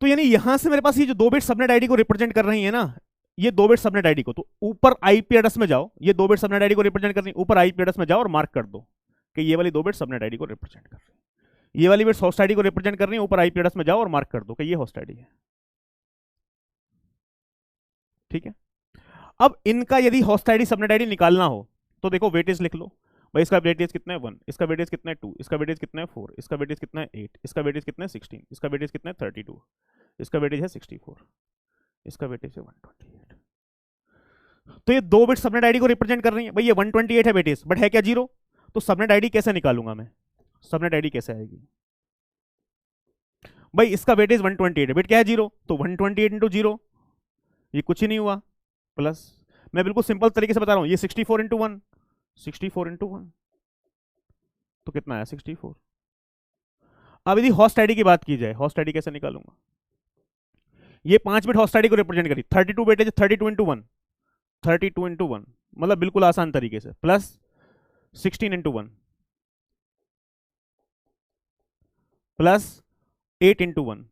तो यानी यहां से मेरे पास ये जो 2 बिट सबनेट आईडी को रिप्रेजेंट कर रही है ना, ये 2 बिट सबनेट आईडी को, तो ऊपर आईपी एड्रेस में जाओ, ये 2 बिट सबनेट आईडी को रिप्रेजेंट कर रही है, ऊपर आईपी एड्रेस में जाओ और मार्क कर दो कि ये वाली 2 बिट सबनेट आईडी को रिप्रेजेंट कर रही है, ये वाली बिट होस्ट आईडी को रिप्रेजेंट कर रही है, ऊपर आईपी एड्रेस में जाओ और मार्क कर दो कि ये होस्ट आईडी है। ठीक है, अब इनका यदि होस्ट आईडी सबनेट आईडी निकालना हो तो देखो वेटेज लिख लो भाई, इसका वेटेज कितना है 1, इसका वेटेज कितना है 2, इसका वेटेज कितना है 4, इसका वेटेज कितना है 8, इसका वेटेज कितना है 16, इसका वेटेज कितना है 32, इसका वेटेज है 64, इसका वेटेज है 128। तो ये 2 बिट सबनेट आईडी को रिप्रेजेंट कर रही है भाई, ये 128 है वेटेज, बट है क्या 0, तो सबनेट आईडी कैसे निकालूंगा मैं, सबनेट आईडी कैसे आएगी भाई, इसका वेटेज 128 है, वेट क्या है 0, तो 128 इंटू 0, ये कुछ ही नहीं हुआ, प्लस, मैं बिल्कुल सिंपल तरीके से बता रहा हूं, ये 64 इंटू 1, 64 इंटू 1, तो कितना आया 64। अब यदि होस्ट आईडी की बात की जाए, होस्ट आईडी कैसे निकालूंगा, ये 5 बिट होस्ट आईडी को रिप्रेजेंट करी, 32 बिट है, 32 इंटू 1, 32 इंटू 1, मतलब बिल्कुल आसान तरीके से, plus 16 into 1, plus 8 into 1,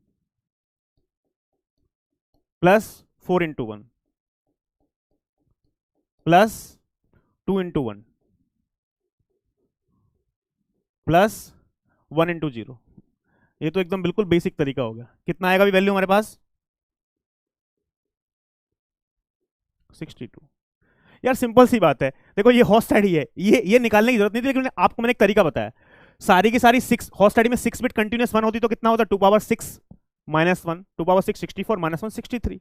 plus 4 into 1, plus 2 into 1, plus 1 into 0। ये तो एकदम बिल्कुल बेसिक तरीका हो गया, कितना आएगा भी वैल्यू हमारे पास 62। यार सिंपल सी बात है, देखो ये होस्ट आईडी है, ये निकालने की जरूरत नहीं थी, लेकिन आपको मैंने एक तरीका बताया, सारी की सारी 6 होस्ट आईडी में 6 बिट कंटिन्यूस 1 होती तो कितना होता, 2 पावर 6 माइनस 1, 2 पावर 6 64 माइनस 1 63,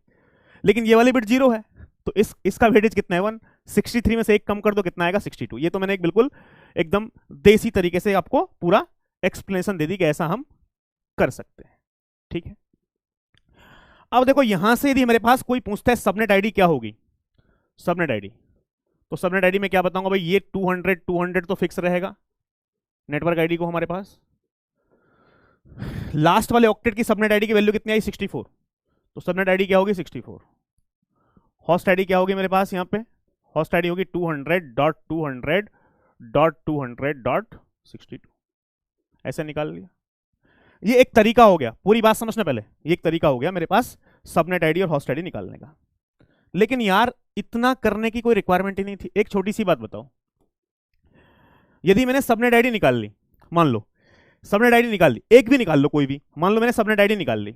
लेकिन ये वाली बिट 0 है, तो इसका वेटेज कितना है 1, 63 में से 1 कम कर दो, कितना आएगा 62। ये तो मैंने एक बिल्कुल एकदम देसी तरीके से आपको पूरा एक्सप्लेनेशन दे दी कि ऐसा हम कर सकते हैं। ठीक है, अब देखो यहां से यदि मेरे पास कोई पूछता है सबनेट आईडी क्या होगी, सबनेट आईडी, तो सबनेट आईडी में क्या बताऊंगा भाई, ये 200 200 तो फिक्स रहेगा नेटवर्क आईडी को हमारे पास, लास्ट वाले ऑक्टेट की सबनेट आईडी की वैल्यू कितनी आई 64, तो सबनेट आईडी क्या होगी 64। होस्ट आईडी क्या होगी मेरे पास यहाँ पे, होस्ट आईडी होगी 200.200.200.62, ऐसे निकाल लिया। ये एक तरीका हो गया, पूरी बात समझना पहले, ये एक तरीका हो गया मेरे पास सबनेट आईडी और होस्ट आईडी निकालने का, लेकिन यार इतना करने की कोई रिक्वायरमेंट ही नहीं थी। एक छोटी सी बात बताओ, यदि मैंने सबनेट आईडी निकाल ली, मान लो सबनेट आईडी निकाल ली, एक भी निकाल लो कोई भी, मान लो मैंने सबनेट आईडी निकाल ली,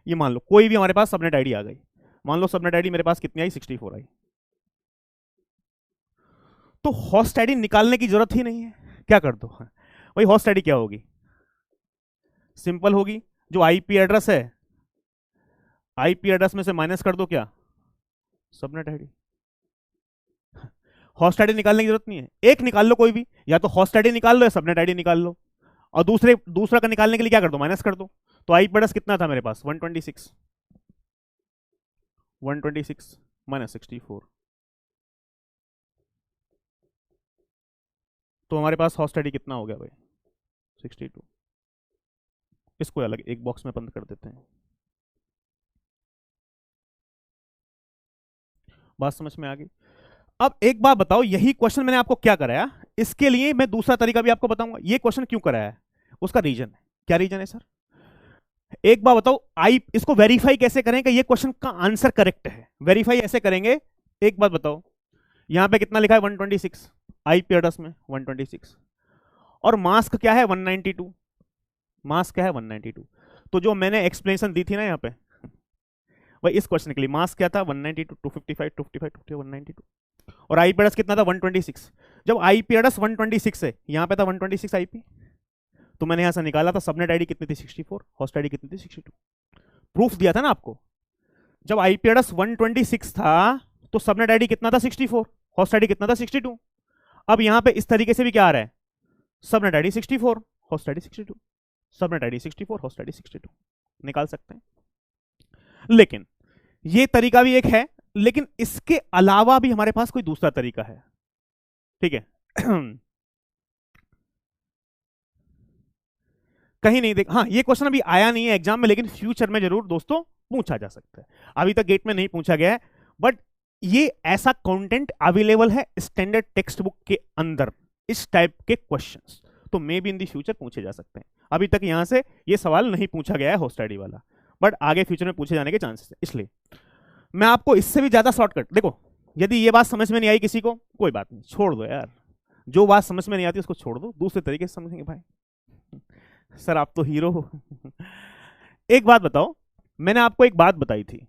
ये मान लो कोई भी हमारे पास सबनेट आईडी आ गई, मान लो सबनेट आईडी मेरे पास कितनी आई 64 आई, तो होस्ट आईडी निकालने की जरूरत ही नहीं है, क्या कर दो भाई, होस्ट आईडी क्या होगी, सिंपल होगी, जो आईपी एड्रेस है, आईपी एड्रेस में से माइनस कर दो क्या, सबनेट आईडी। होस्ट आईडी निकालने की जरूरत नहीं है, एक निकाल लो कोई भी, या तो होस्ट आईडी निकाल लो या सबनेट आईडी निकाल लो, और दूसरा का निकालने के लिए क्या कर दो, माइनस कर दो। तो आईपी एड्रेस कितना था मेरे पास 126 माइनस 64, तो हमारे पास होस्ट आईडी कितना हो गया भाई 62। इसको अलग एक बॉक्स में बंद कर देते हैं। बात समझ में आ गई? अब एक बात बताओ, यही क्वेश्चन मैंने आपको क्या कराया, इसके लिए मैं दूसरा तरीका भी आपको बताऊंगा। ये क्वेश्चन क्यों कराया है, उसका रीजन है। क्या रीजन है सर? एक बात बताओ, आई इसको वेरीफाई कैसे करें कि ये क्वेश्चन का आंसर करेक्ट है? वेरीफाई ऐसे करेंगे, एक बात बताओ, यहां पे कितना लिखा है 126 आईपी एड्रेस में 126, और मास्क क्या है 192, मास्क क्या है 192। तो जो मैंने एक्सप्लेनेशन दी थी ना यहाँ पे, वही इस क्वेश्चन के लिए मास्क क्या था 192, 255, 255, 192, और आईपी एड्रेस कितना था 126। जब आईपी एड्रेस 126 है, यहाँ पे था 126 आईपी, तो मैंने यहां से निकाला था सबनेट आईडी कितनी थी 64, होस्ट आईडी कितनी थी 62। प्रूफ दिया था ना आपको, जब आईपी एड्रेस 126 था तो सबनेट आईडी कितना था 64, होस्ट आईडी कितना था 62। अब यहां पे इस तरीके से भी क्या आ रहा है, subnet ID 64, host ID 62, subnet ID 64, host ID 62 निकाल सकते हैं। लेकिन ये तरीका भी एक है, लेकिन इसके अलावा भी हमारे पास कोई दूसरा तरीका है, ठीक है। कहीं नहीं देख, हाँ ये क्वेश्चन अभी आया नहीं है एग्जाम में, लेकिन फ्यूचर में जरूर दोस्तों पूछा जा सकता है। अभी तक गेट में नहीं पूछा गया है, बट ये ऐसा कंटेंट अवेलेबल है स्टैंडर्ड टेक्स्ट बुक के अंदर, इस टाइप के क्वेश्चंस, तो may be in the future पूछे जा सकते हैं। अभी तक यहां से ये सवाल नहीं पूछा गया है होस्ट आईडी वाला, बट आगे फ्यूचर में पूछे जाने के चांसेस है। इसलिए मैं आपको इससे भी ज्यादा शॉर्टकट, देखो यदि ये बात समझ में नहीं आई किसी को, कोई बात नहीं, छोड़ दो यार, जो बात समझ में नहीं आती उसको छोड़ दो, दूसरे तरीके से समझेंगे भाई। सर आप तो हीरो हो। एक बात बताओ, मैंने आपको एक बात बताई थी,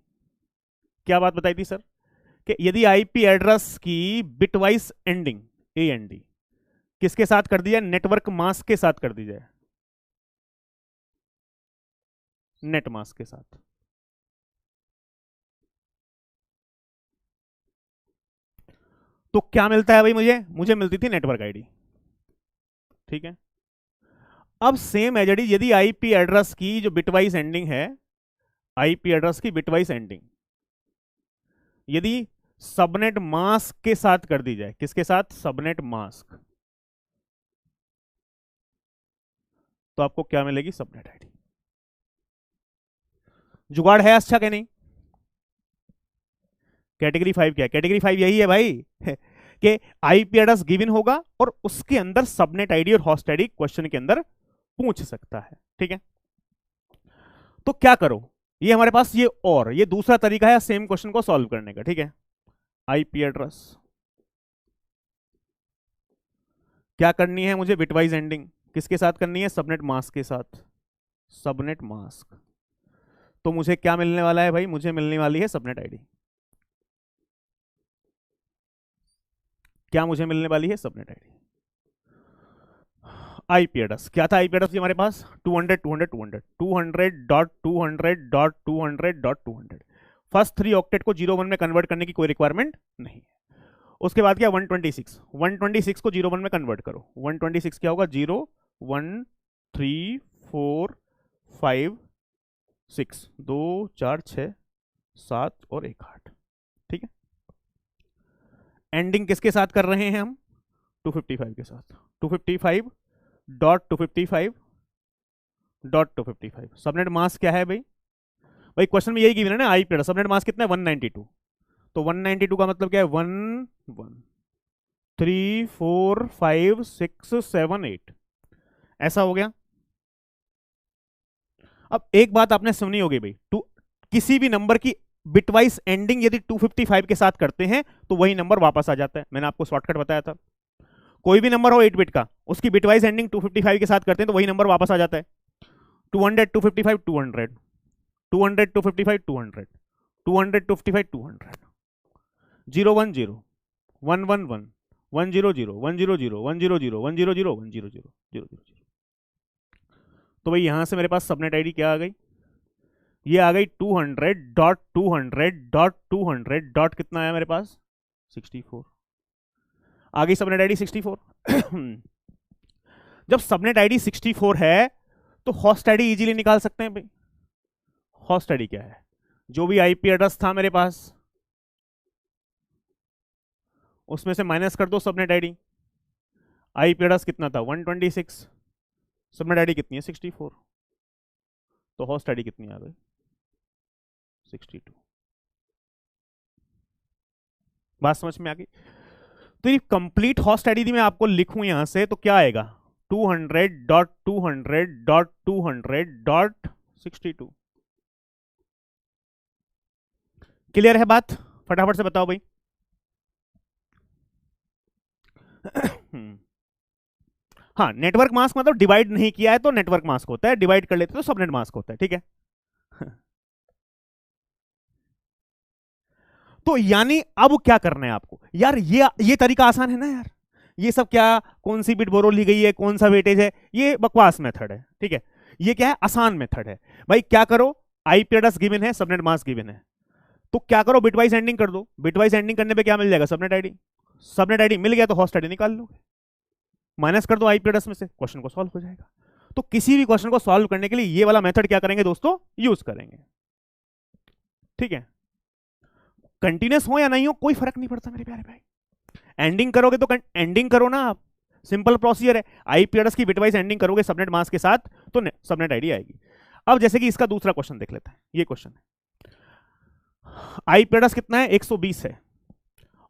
क्या बात बताई थी सर, कि यदि आईपी एड्रेस की बिटवाइज एंडिंग AND किसके साथ कर दी जाए, नेटवर्क मास्क के साथ कर दी जाए, नेट मास्क के साथ, तो क्या मिलता है भाई, मुझे मिलती थी नेटवर्क आईडी, ठीक है। अब सेम एजडी यदि आईपी एड्रेस की जो बिटवाइज एंडिंग है, आईपी एड्रेस की बिटवाइज एंडिंग यदि सबनेट मास्क के साथ कर दी जाए, किसके साथ, सबनेट मास्क, तो आपको क्या मिलेगी, सबनेट आईडी। जुगाड़ है अच्छा कि नहीं? कैटेगरी 5 क्या है, कैटेगरी 5 यही है भाई कि आईपी एड्रेस गिवन होगा और उसके अंदर सबनेट आईडी और होस्ट आईडी क्वेश्चन के अंदर पूछ सकता है, ठीक है। तो क्या करो, ये हमारे पास ये दूसरा तरीका है सेम क्वेश्चन को सॉल्व करने का, ठीक है। आईपी एड्रेस क्या करनी है मुझे, बिटवाइज एंडिंग किसके साथ करनी है, सबनेट मास्क के साथ, सबनेट मास्क, तो मुझे क्या मिलने वाला है भाई, मुझे मिलने वाली है सबनेट आईडी, क्या मुझे मिलने वाली है, सबनेट आईडी। आईपी एड्रेस क्या था, आईपी एड्रेस हमारे पास 200.200.200.200.200.200, फर्स्ट 3 ऑक्टेट को 01 में कन्वर्ट करने की कोई रिक्वायरमेंट नहीं है। उसके बाद क्या 126 को 01 में कन्वर्ट करो, 126 क्या होगा, 0 1 3 4 5 6 2 4 6 7 और 1 8, ठीक है। एंडिंग किसके साथ कर रहे हैं हम, 255 के साथ, 255.255.255, सबनेट मास्क क्या है भाई, भाई क्वेश्चन में यही गिवन है ना, आईपी एड्रेस, सबनेट मास्क कितना है 192, तो 192 का मतलब क्या है 1 1 3 4 5 6 7 8, ऐसा हो गया। अब एक बात आपने सुनी होगी भाई, किसी भी नंबर की बिटवाइज एंडिंग यदि 255 के साथ करते हैं तो वही नंबर वापस आ जाता है, मैंने आपको शॉर्टकट बताया था। कोई भी नंबर हो 8 बिट का, उसकी बिटवाइज एंडिंग 255 के साथ करते हैं तो वही नंबर वापस आ जाता है। 200 255 200 200 255 200 200 255 200 010 111 100 100 100 100 100 100। तो भाई यहां से मेरे पास सबनेट आईडी क्या आ गई, ये आ गई 200.200.200 कितना आया मेरे पास 64, आ गई सबनेट आईडी 64। जब सबनेट आईडी 64 है तो होस्ट आईडी इजीली निकाल सकते हैं भाई। होस्ट आईडी क्या है, जो भी आईपी एड्रेस था मेरे पास उसमें से माइनस कर दो सबनेट आईडी, आईपी एड्रेस कितना था 126, सबनेट आईडी कितनी है 64, तो होस्ट आईडी कितनी आ गई 62। बात समझ में आ गई? तो ये कंप्लीट होस्ट आईडी मैं आपको लिखूं यहां से तो क्या आएगा, 200.200.200.62। क्लियर है बात? फटाफट से बताओ भाई। हाँ, नेटवर्क मास्क मतलब डिवाइड नहीं किया है तो नेटवर्क मास्क होता है, डिवाइड कर लेते तो सबनेट मास्क होता है, ठीक है। तो यानी अब क्या करना है आपको यार, ये तरीका आसान है ना यार। ये सब क्या, कौन सी बिट बोरो ली गई है, कौन सा वेटेज है, ये बकवास मेथड है, ठीक है। ये क्या है, आसान मेथड है भाई। क्या करो, आईपी एड्रेस गिवन है, सबनेट मास्क गिवन है, तो क्या करो, बिटवाइज एंडिंग कर दो। बिटवाइज एंडिंग करने पे क्या मिल जाएगा, सबनेट आईडी। सबनेट आईडी मिल गया तो होस्ट आईडी निकाल लो, माइनस कर दो आईपी एड्रेस में से, क्वेश्चन को सॉल्व हो जाएगा। तो किसी भी क्वेश्चन को सॉल्व करने के लिए ये वाला मेथड क्या करेंगे दोस्तों, यूज करेंगे, ठीक है। कंटिन्यूस हो या नहीं हो कोई फर्क नहीं पड़ता मेरे प्यारे भाई। एंडिंग करोगे तो एंडिंग करो ना आप, सिंपल प्रोसीजर है। आईपी एड्रेस की बिटवाइज एंडिंग करोगे सबनेट मास्क के साथ तो सबनेट आईडी आएगी। अब जैसे कि इसका दूसरा क्वेश्चन देख लेते हैं। ये क्वेश्चन है, आईपी एड्रेस कितना है, 120 है,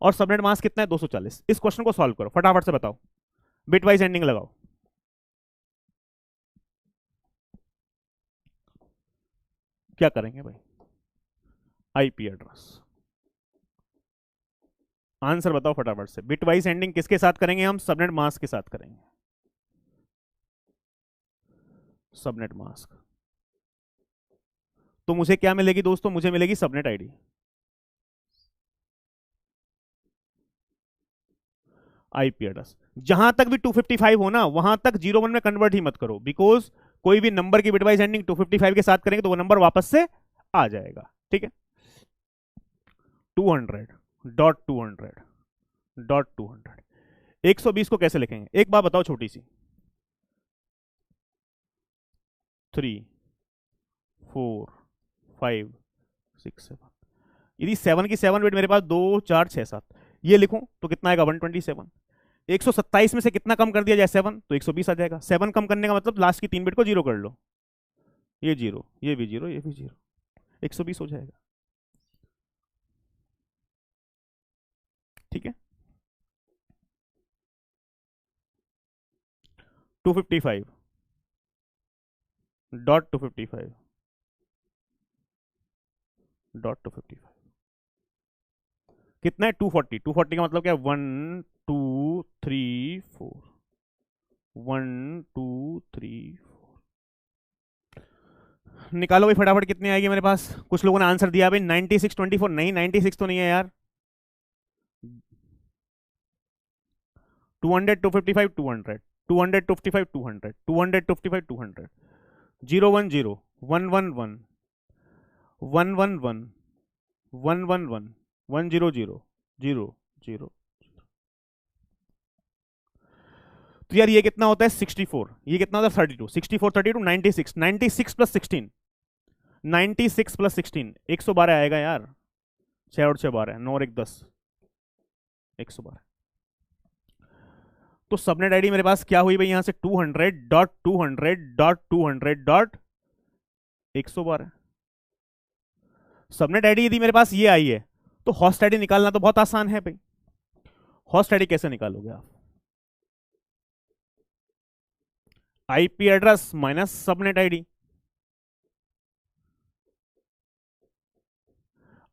और सबनेट मास्क कितना है, 240। इस क्वेश्चन को सॉल्व करो, फटाफट से बताओ, बिटवाइज एंडिंग लगाओ। क्या करेंगे भाई, आईपी एड्रेस, आंसर बताओ फटाफट से। बिटवाइज एंडिंग किसके साथ करेंगे हम, सबनेट मास्क के साथ करेंगे, सबनेट मास्क। तो मुझे क्या मिलेगी दोस्तों, मुझे मिलेगी सबनेट आईडी। आईपी एड्रेस जहां तक भी 255 हो ना, वहां तक 01 में कन्वर्ट ही मत करो, बिकॉज कोई भी नंबर की बिटवाइज एंडिंग 255 के साथ करेंगे तो वो नंबर वापस से आ जाएगा, ठीक है। 200.200.200 120 को कैसे लिखेंगे, एक बात बताओ छोटी सी। 3 4 5 6 7, यदि 7 की 7 बिट मेरे पास 2 4 6 7 ये लिखूं तो कितना आएगा, 127। 127 में से कितना कम कर दिया जाए, 7, तो 120 आ जाएगा। 7 कम करने का मतलब लास्ट की 3 बिट को जीरो कर लो, ये जीरो, ये भी जीरो, ये भी जीरो, 120 हो जाएगा, ठीक है। 255.255.255 कितना है, 240। 240 का मतलब क्या है, 1 2 3 4, 1 2 3 4। निकालो भाई फटाफट, कितनी आएगी मेरे पास। कुछ लोगों ने आंसर दिया भाई 9624, नहीं 96 तो नहीं है यार। 200 255 200 200 255 200 200 255 200 010 111 111 111 100 0 0। तो यार ये कितना होता है, 64। ये कितना होता है, 32। 64 32 96, 96 प्लस 16, 96 प्लस 16 112 आएगा यार। 6 और 6 12, 9 और 1 10, 112। तो सबनेट आईडी मेरे पास क्या हुई भाई, यहां से 200.200.200.112। सबनेट आईडी यदि मेरे पास ये आई है तो होस्ट आईडी निकालना तो बहुत आसान है भाई। होस्ट आईडी कैसे निकालोगे आप, IP address minus subnet ID.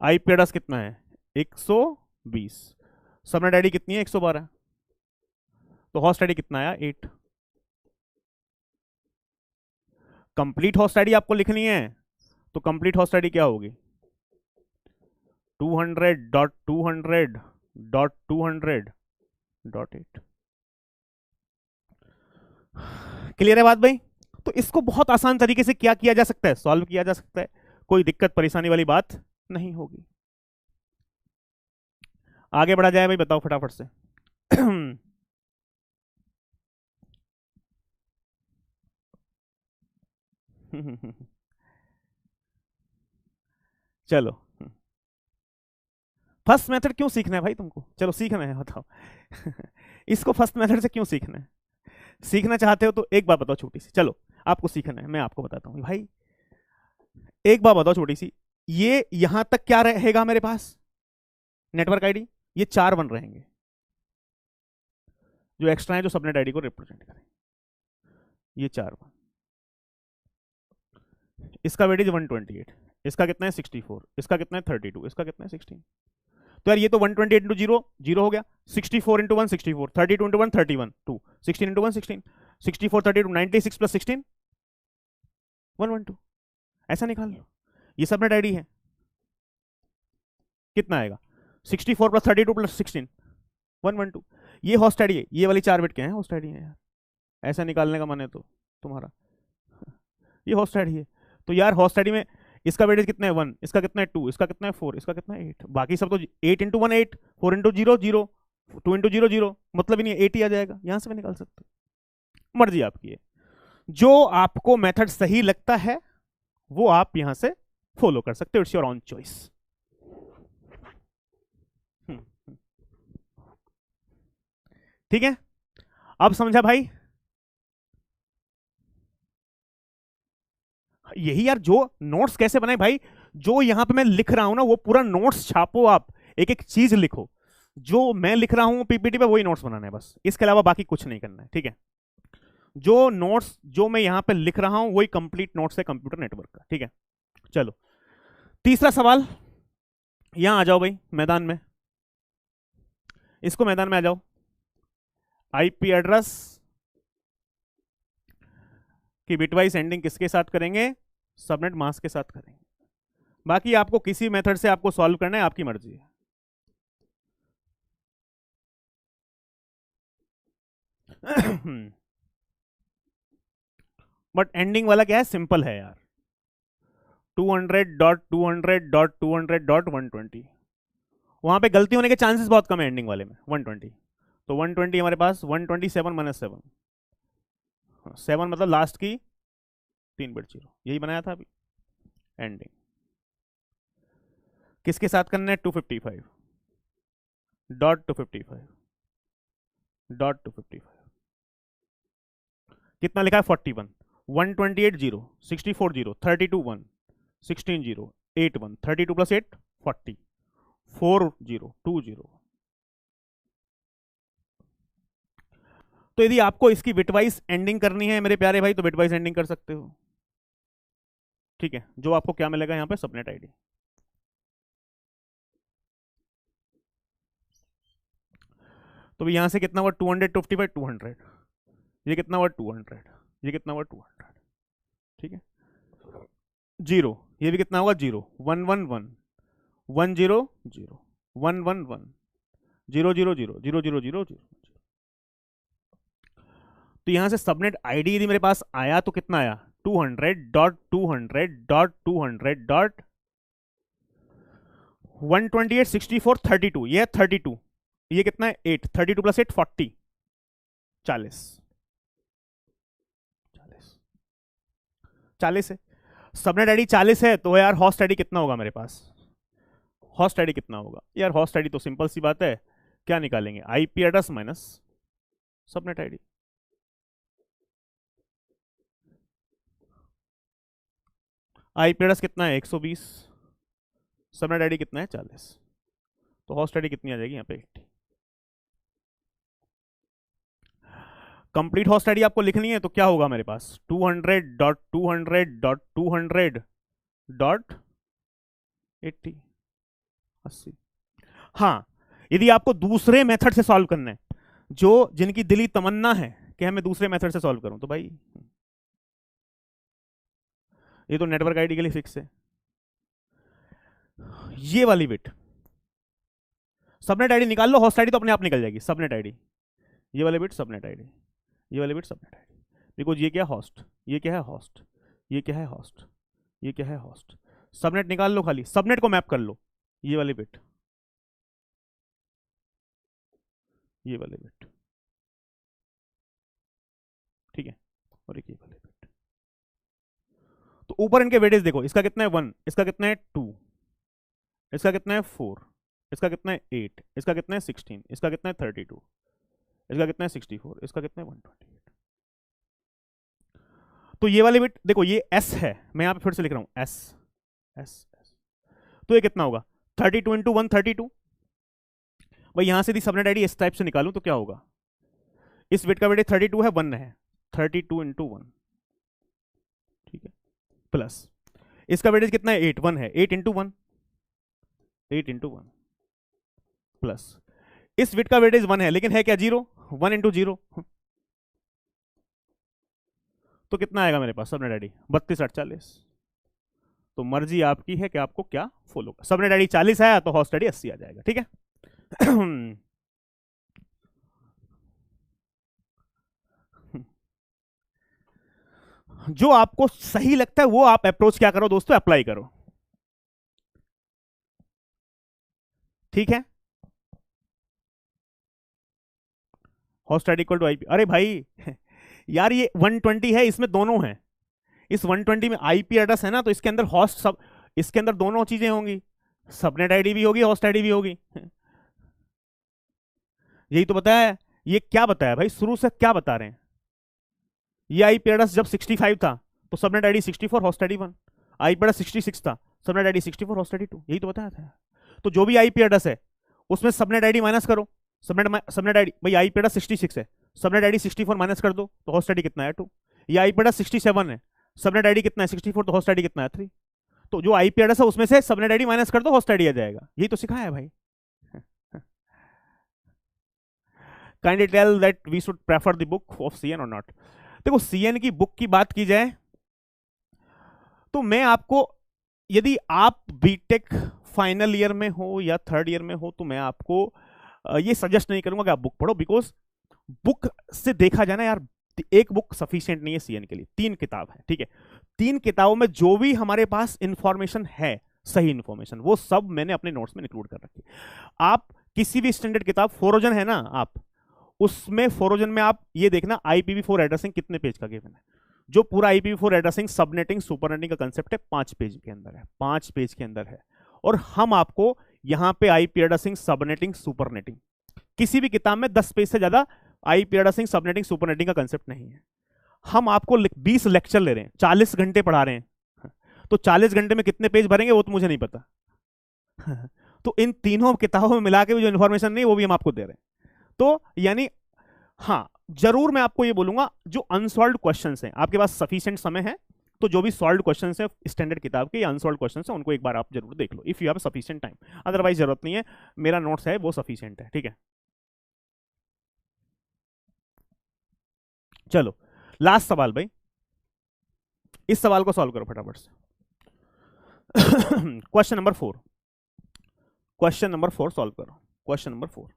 IP address कितना है, 120, सबनेट आईडी कितनी है, 112, तो होस्ट आईडी कितना आया, 8। कंप्लीट होस्ट आईडी आपको लिखनी है, तो कंप्लीट होस्ट आईडी क्या होगी, 200.200.200.8। क्लियर है बात भाई? तो इसको बहुत आसान तरीके से क्या किया जा सकता है, सॉल्व किया जा सकता है, कोई दिक्कत परेशानी वाली बात नहीं होगी। आगे बढ़ा जाए भाई, बताओ फटाफट से। चलो, फर्स्ट मेथड क्यों सीखना है भाई तुमको, चलो सीखना है बताओ। इसको फर्स्ट मेथड से क्यों सीखना है, सीखना चाहते हो तो एक बात बताओ छोटी सी, चलो आपको सीखना है, मैं आपको बताता हूं भाई। एक बात बताओ छोटी सी, ये यहां तक क्या रहेगा मेरे पास, नेटवर्क आईडी, ये 4 1 रहेंगे जो एक्स्ट्रा है, जो सबनेट आईडी को रिप्रेजेंट करें। ये 4 1, इसका वेटेज 128, इसका कितना है 64, इसका कितना है 32, इसका कितना है 16। तो यार ये तो 128 इंटू 0 0 हो गया, 64 इंटू 1 64, 32 इंटू 1 31, 2 16 इंटू 1 16, 64 32 96 प्लस 16 112। ऐसा निकाल लो, ये सबनेट आईडी है, कितना आएगा 64 प्लस 32 प्लस 16 112। ये होस्ट आईडी है, ये वाली 4 बिट के हैं होस्ट आईडी है यार, ऐसा निकालने का मन है तो तुम्हारा, ये होस्ट आईडी है। तो यार होस्ट आईडी में इसका वेटेज कितना है 1, इसका कितना है 2, इसका कितना है 4, इसका कितना है 8, बाकी सब तो 8 इंटू 1 8, 4 इंटू 0 0, 2 इंटू 0 0, मतलब ही नहीं 8 ही आ जाएगा, यहां से भी निकाल सकते, मर्जी आपकी है। जो आपको मेथड सही लगता है वो आप यहां से फॉलो कर सकते हो, इट्स योर ऑन चॉइस। ठीक है, अब समझा भाई? यही यार, जो नोट्स कैसे बनाए भाई, जो यहां पे मैं लिख रहा हूं ना वो पूरा नोट्स छापो, आप एक एक चीज लिखो, जो मैं लिख रहा हूं पीपीटी पे वही नोट्स बनाना है बस, इसके अलावा बाकी कुछ नहीं करना है। ठीक है, जो नोट्स जो मैं यहां पे लिख रहा हूं वही कंप्लीट नोट्स है कंप्यूटर नेटवर्क का। ठीक है, चलो तीसरा सवाल, यहां आ जाओ भाई मैदान में, इसको मैदान में आ जाओ। आईपी एड्रेस की बिटवाइज एंडिंग किसके साथ करेंगे? सबनेट मास्क के साथ करेंगे, बाकी आपको किसी मेथड से आपको सॉल्व करना है, आपकी मर्जी है। बट एंडिंग वाला क्या है, सिंपल है यार, 200.200.200.120, वहां पे गलती होने के चांसेस बहुत कम है एंडिंग वाले में 120। तो 120 हमारे पास 127 माइनस 7, 7 मतलब लास्ट की 3 बिट 0, यही बनाया था अभी। एंडिंग किसके साथ करना है? 255.255.255, कितना लिखा है 41, 128 0, 64 0, 32 1, 16 0, 8 1, 32 प्लस 8 40, 4 0 2 0। तो यदि आपको इसकी बिटवाइज एंडिंग करनी है मेरे प्यारे भाई, तो बिटवाइज एंडिंग कर सकते हो। ठीक है, जो आपको क्या मिलेगा यहां पे, सबनेट आईडी। तो यहां से कितना हुआ 255 200, ये कितना हुआ 200, ये कितना हुआ 200। ठीक है, 0, ये भी कितना होगा 0, 1 1 1, 1 0 0, 1 1 1, 0 0 0, 0 0 0 0। तो यहां से सबनेट आईडी यदि मेरे पास आया तो कितना आया 200.200.200.128 64 32, ये 32, ये कितना है 8, 32 प्लस 8 40, 40 40 है। सबनेट आईडी 40 है, तो यार होस्ट आईडी कितना होगा मेरे पास? होस्ट आईडी कितना होगा यार? होस्ट आईडी तो सिंपल सी बात है, क्या निकालेंगे, IP address minus subnet ID. IP address कितना है 120, सबनेट आईडी कितना है 40, तो होस्ट आईडी कितनी आ जाएगी यहाँ पे 80। कंप्लीट होस्ट आईडी आपको लिखनी है तो क्या होगा मेरे पास 200.200.200.80 80। हाँ, यदि आपको दूसरे मेथड से सॉल्व करना है, जो जिनकी दिली तमन्ना है कि हमें दूसरे मेथड से सॉल्व करूं, तो भाई ये तो नेटवर्क आईडी के लिए फिक्स है। ये वाली बिट सबनेट आईडी निकाल लो, होस्ट आईडी तो अपने आप निकल जाएगी। सबनेट आईडी, ये वाली बिट सबनेट आईडी, ये वाली बिट सबनेट आईडी, बिकॉज ये क्या होस्ट, ये क्या है होस्ट, ये क्या है होस्ट, ये क्या है होस्ट। सबनेट निकाल लो, खाली सबनेट को मैप कर लो, ये वाली बिट, ये वाले बिट, ठीक है, और एक ये वाले बिट। तो ऊपर इनके वेटेज देखो, इसका कितना है 1, इसका कितना है 2, इसका कितना है 4, इसका कितना है 8, इसका कितना है 16, इसका कितना है 32, इसका कितना है 64, इसका कितना है 128। तो ये वाली बिट देखो, ये S है, मैं यहां पे फिर से लिख रहा हूं S S S, तो ये कितना होगा 32 इंटू 1 32, भाई यहां से यदि सबनेट आईडी इस टाइप से निकालूं तो क्या होगा, इस बिट का वेटेज 32 है, 1 है, 32 इंटू 1, ठीक है, प्लस इसका वेटेज कितना है, 8, 1 है, 8 इंटू 1, 8 इंटू 1 प्लस इस बिट का वेटेज 1 है लेकिन है क्या 0, 1 इंटू 0, तो कितना आएगा मेरे पास सबनेट आईडी 3248। तो मर्जी आपकी है कि आपको क्या फॉलो, सबनेट आईडी 40 आया तो होस्ट आईडी 80 आ जाएगा, ठीक है। जो आपको सही लगता है वो आप अप्रोच क्या करो दोस्तों, अप्लाई करो, ठीक है। Host ID equal to IP, अरे भाई यार ये 120 है, इसमें दोनों हैं, इस 120 में आईपी एड्रेस है ना, तो इसके अंदर होस्ट सब, इसके अंदर दोनों चीजें होंगी, सबनेट आईडी भी होगी, होस्ट आईडी भी होगी। यही तो बताया, ये क्या बताया भाई, शुरू से क्या बता रहे हैं, ये आईपी एड्रेस जब 65 था तो subnet ID 64, host ID 1, IP address 66 था, सबनेट आईडी 64, होस्ट आईडी 2, यही तो बताया था। तो जो भी आईपी एड्रेस है उसमें सबनेट आईडी माइनस करो, सबनेट आईडी भाई आईपी एड्रेस 66 है, सबनेट आईडी 64 माइनस कर दो तो होस्ट आईडी कितना है 2, ये आईपी एड्रेस 67 है, सबनेट आईडी कितना है 64, तो होस्ट आईडी कितना है 3, तो जो आईपी एड्रेस है उसमें से सबनेट आईडी माइनस कर दो, होस्ट आईडी आ जाएगा, यही तो सिखाया है भाई। Kindly tell that we should prefer the book of CN और नॉट। देखो सीएन की बुक की बात की जाए तो मैं आपको, यदि आप बीटेक फाइनल ईयर में हो या थर्ड ईयर में हो तो मैं आपको ये सजेस्ट नहीं करूंगा कि आप बुक पढ़ो, बिकॉज बुक से देखा जाए ना यार, एक बुक सफिशिएंट नहीं है सीएन के लिए, 3 किताब है, ठीक है, 3 किताबों में जो भी हमारे पास इंफॉर्मेशन है, सही इंफॉर्मेशन, वो सब मैंने अपने नोट्स में इंक्लूड कर रखी। आप किसी भी स्टैंडर्ड किताब, फोरोजन है ना, आप उसमें फोरोजन में आप ये देखना IPv4 एड्रेसिंग कितने पेज का गिवन है, जो पूरा IPv4 एड्रेसिंग सबनेटिंग सुपरनेटिंग का कंसेप्ट है 5 पेज के अंदर है, 5 पेज के अंदर है, और हम आपको यहां पे आईपी एड्रेसिंग सबनेटिंग सुपरनेटिंग, किसी भी किताब में 10 पेज से ज्यादा आईपी एड्रेसिंग सबनेटिंग सुपरनेटिंग का कंसेप्ट नहीं है। हम आपको 20 लेक्चर ले रहे हैं, 40 घंटे पढ़ा रहे हैं, तो 40 घंटे में कितने पेज भरेंगे वो तो मुझे नहीं पता। तो इन तीनों किताबों में मिला के जो इन्फॉर्मेशन नहीं वो भी हम आपको दे रहे हैं, तो यानी हाँ जरूर मैं आपको ये बोलूंगा, जो अनसॉल्व्ड क्वेश्चंस हैं आपके पास सफिशिएंट समय है, तो जो भी सॉल्व्ड क्वेश्चंस हैं स्टैंडर्ड किताब के या अनसॉल्व्ड क्वेश्चंस हैं उनको एक बार आप जरूर देख लो, if you have sufficient time, otherwise जरूरत नहीं है, मेरा नोट्स है वो सफिशिएंट है, ठीक है। चलो लास्ट सवाल भाई, इस सवाल को सॉल्व करो फटाफट से। Question number 4, question number 4 solve करो, क्वेश्चन नंबर 4।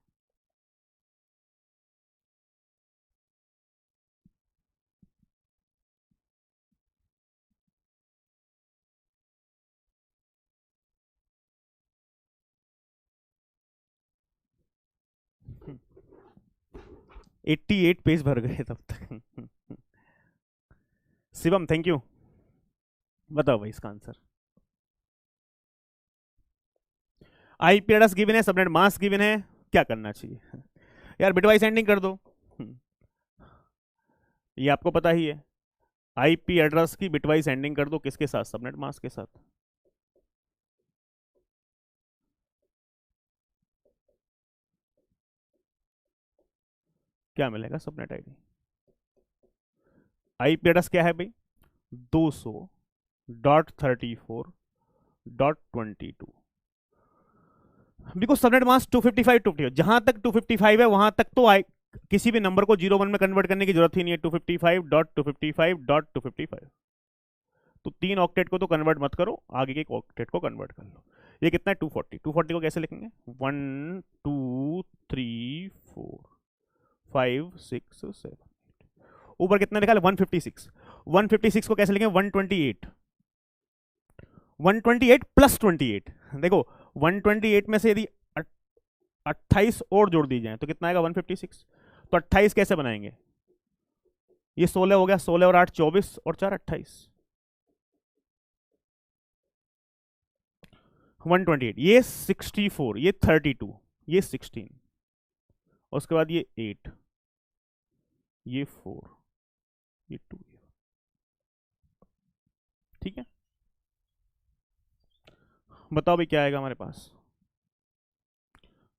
हम्म, 88 पेज भर गए तब तक। शिवम थैंक यू, बताओ भाई इसका आंसर। आईपी एड्रेस गिवन है, सबनेट मास्क गिवन है, क्या करना चाहिए यार, बिटवाइज सेंडिंग कर दो, ये आपको पता ही है, आईपी एड्रेस की बिटवाइज सेंडिंग कर दो, किसके साथ, सबनेट मास्क के साथ। क्या मिलेगा सबनेट आईडी, आईपी एड्रेस क्या है भाई 200.34.22, बिकॉज सबनेट मास्क 255 250, जहां तक 255 है वहां तक तो किसी भी नंबर को 01 में कन्वर्ट करने की जरूरत ही नहीं है, 255.255.255, तो 3 ऑक्टेट को तो कन्वर्ट मत करो, आगे के ऑक्टेट को कन्वर्ट कर लो। ये कितना है 240, 240 को कैसे लिखेंगे 1 2 3 4 5 6 7, ऊपर कितना लिखा है 156, 156 को कैसे लिखेंगे 128, 128 प्लस 28, देखो 128 में से यदि 28 और जोड़ दी जाए तो कितना आएगा 156, तो 28 कैसे बनाएंगे, ये 16 हो गया, 16 और 8 24 और 4 28, 128, ये 64, ये 32, ये 16, उसके बाद ये 8, ये 4, ये 2, ठीक है। बताओ भाई क्या आएगा हमारे पास,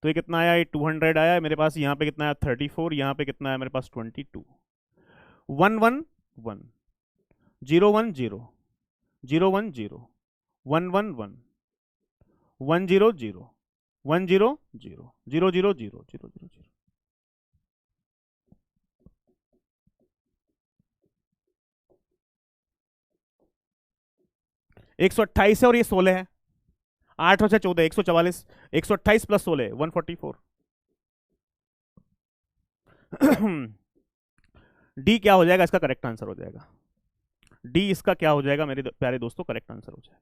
तो ये कितना आया, ये 200 आया मेरे पास, यहाँ पे कितना आया 34, यहाँ पे कितना आया मेरे पास 22, 1 1 1, 0 1 0, 0 1 0, 1 1 1, 1 0 0, 1 0 0, 0 0 0, 0 0 0। 128 है और ये 16 है, 8 और 6 14, 144, 128 प्लस 16 144। डी क्या हो जाएगा, इसका करेक्ट आंसर हो जाएगा, डी इसका क्या हो जाएगा मेरे प्यारे दोस्तों, करेक्ट आंसर हो जाएगा।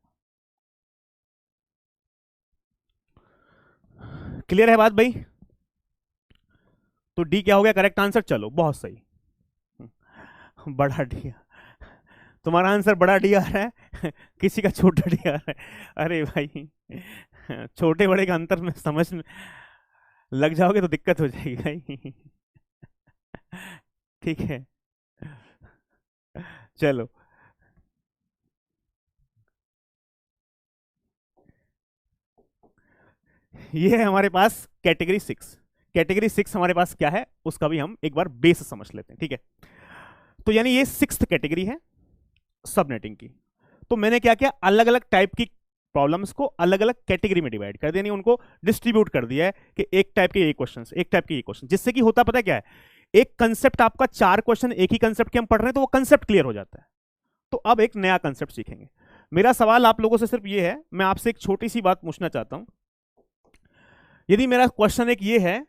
क्लियर है बात भाई? तो डी क्या हो गया करेक्ट आंसर, चलो बहुत सही, बड़ा डी, तुम्हारा आंसर बड़ा डी आ रहा है, किसी का छोटा डी आ रहा है। अरे भाई छोटे बड़े का अंतर में समझ में लग जाओगे तो दिक्कत हो जाएगी भाई। ठीक है चलो, ये है हमारे पास कैटेगरी 6। कैटेगरी 6 हमारे पास क्या है उसका भी हम एक बार बेस समझ लेते हैं, ठीक है। तो यानी ये 6th कैटेगरी है सबनेटिंग की। तो मैंने क्या किया, अलग अलग टाइप की प्रॉब्लम्स को अलग अलग कैटेगरी में डिवाइड कर दिया, यानी उनको डिस्ट्रीब्यूट कर दिया है कि एक टाइप के ये क्वेश्चन, एक टाइप के ये क्वेश्चन, जिससे कि होता पता क्या है, एक कंसेप्ट आपका 4 क्वेश्चन एक ही कंसेप्ट के हम पढ़ रहे हैं तो वो कंसेप्ट क्लियर हो जाता है। तो अब एक नया कंसेप्ट सीखेंगे। मेरा सवाल आप लोगों से सिर्फ ये है, मैं आपसे एक छोटी सी बात पूछना चाहता हूं। यदि मेरा क्वेश्चन एक ये है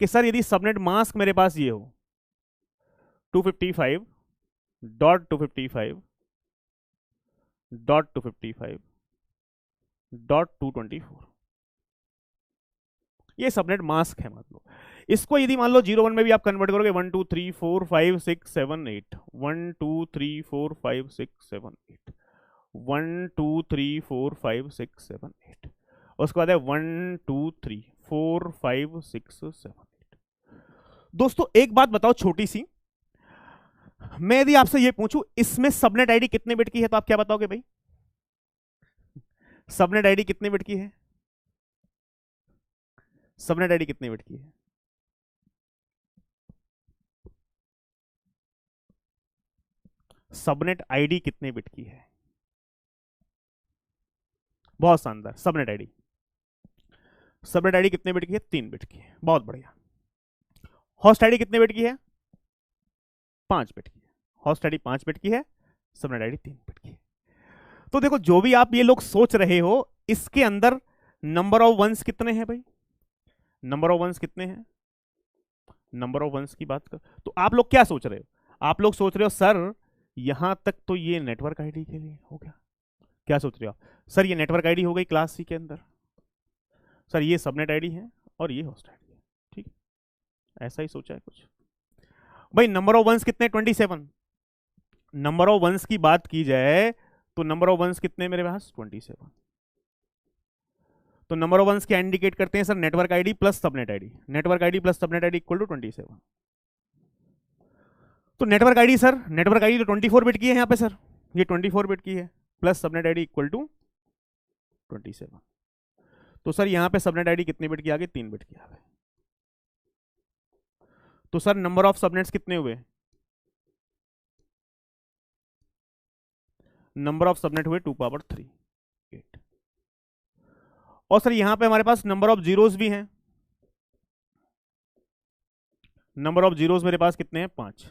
कि सर यदि सबनेट मास्क मेरे पास ये हो 255.255.255.224, ये सबनेट मास्क है, मान लो इसको यदि मान लो 0 1 में भी आप कन्वर्ट करोगे 1 2 3 4 5 6 7 8, 1 2 3 4 5 6 7 8, 1 2 3 4 5 6 7 8, उसके बाद है 1 2 3 4 5 6 7 8। दोस्तों एक बात बताओ छोटी सी, मैं यदि आपसे ये पूछूं इसमें सबनेट आईडी कितने बिट की है, तो आप क्या बताओगे भाई? सबनेट आईडी कितने बिट की है? सबनेट आईडी कितने बिट की है? सबनेट आईडी कितने बिट की है? बहुत शानदार, सबनेट आईडी, सबनेट आईडी कितने बिट की है? 3 बिट की है, बहुत बढ़िया। होस्ट आईडी कितने बिट की है? 5 बिट की है। होस्ट आईडी 5 बिट की है, सबनेट आईडी 3 बिट की है। तो देखो जो भी आप ये लोग सोच रहे हो, इसके अंदर नंबर ऑफ वंस कितने हैं भाई? नंबर ऑफ वंस कितने हैं? नंबर ऑफ वंस की बात कर, तो आप लोग क्या सोच रहे हो? आप लोग सोच रहे हो सर यहां तक तो ये नेटवर्क आईडी के लिए हो गया, क्या सोच रहे हो आप? सर ये नेटवर्क आईडी हो गई क्लास सी के अंदर, सर ये सबनेट आईडी है और ये होस्ट आईडी है, ठीक है, ऐसा ही सोचा है कुछ भाई। नंबर ऑफ वंस कितने? 27। नंबर ऑफ वंस की बात की जाए तो नंबर ऑफ वंस कितने मेरे पास? 27। तो नंबर ऑफ वंस क्या इंडिकेट करते हैं sir? Network ID plus subnet ID, network ID plus subnet ID equal to 27। तो network ID sir, network ID तो 24 बिट की है यहाँ पे सर, ये 24 बिट की है, plus subnet ID equal to 27। तो सर यहाँ पे सबनेट आईडी कितने बिट की आ गई? 3 बिट की आ गई। तो सर नंबर ऑफ सबनेट्स कितने हुए? नंबर ऑफ सबनेट हुए 2 पावर 3 8। और सर यहां पे हमारे पास नंबर ऑफ जीरोस भी हैं, नंबर ऑफ जीरोस मेरे पास कितने हैं? 5।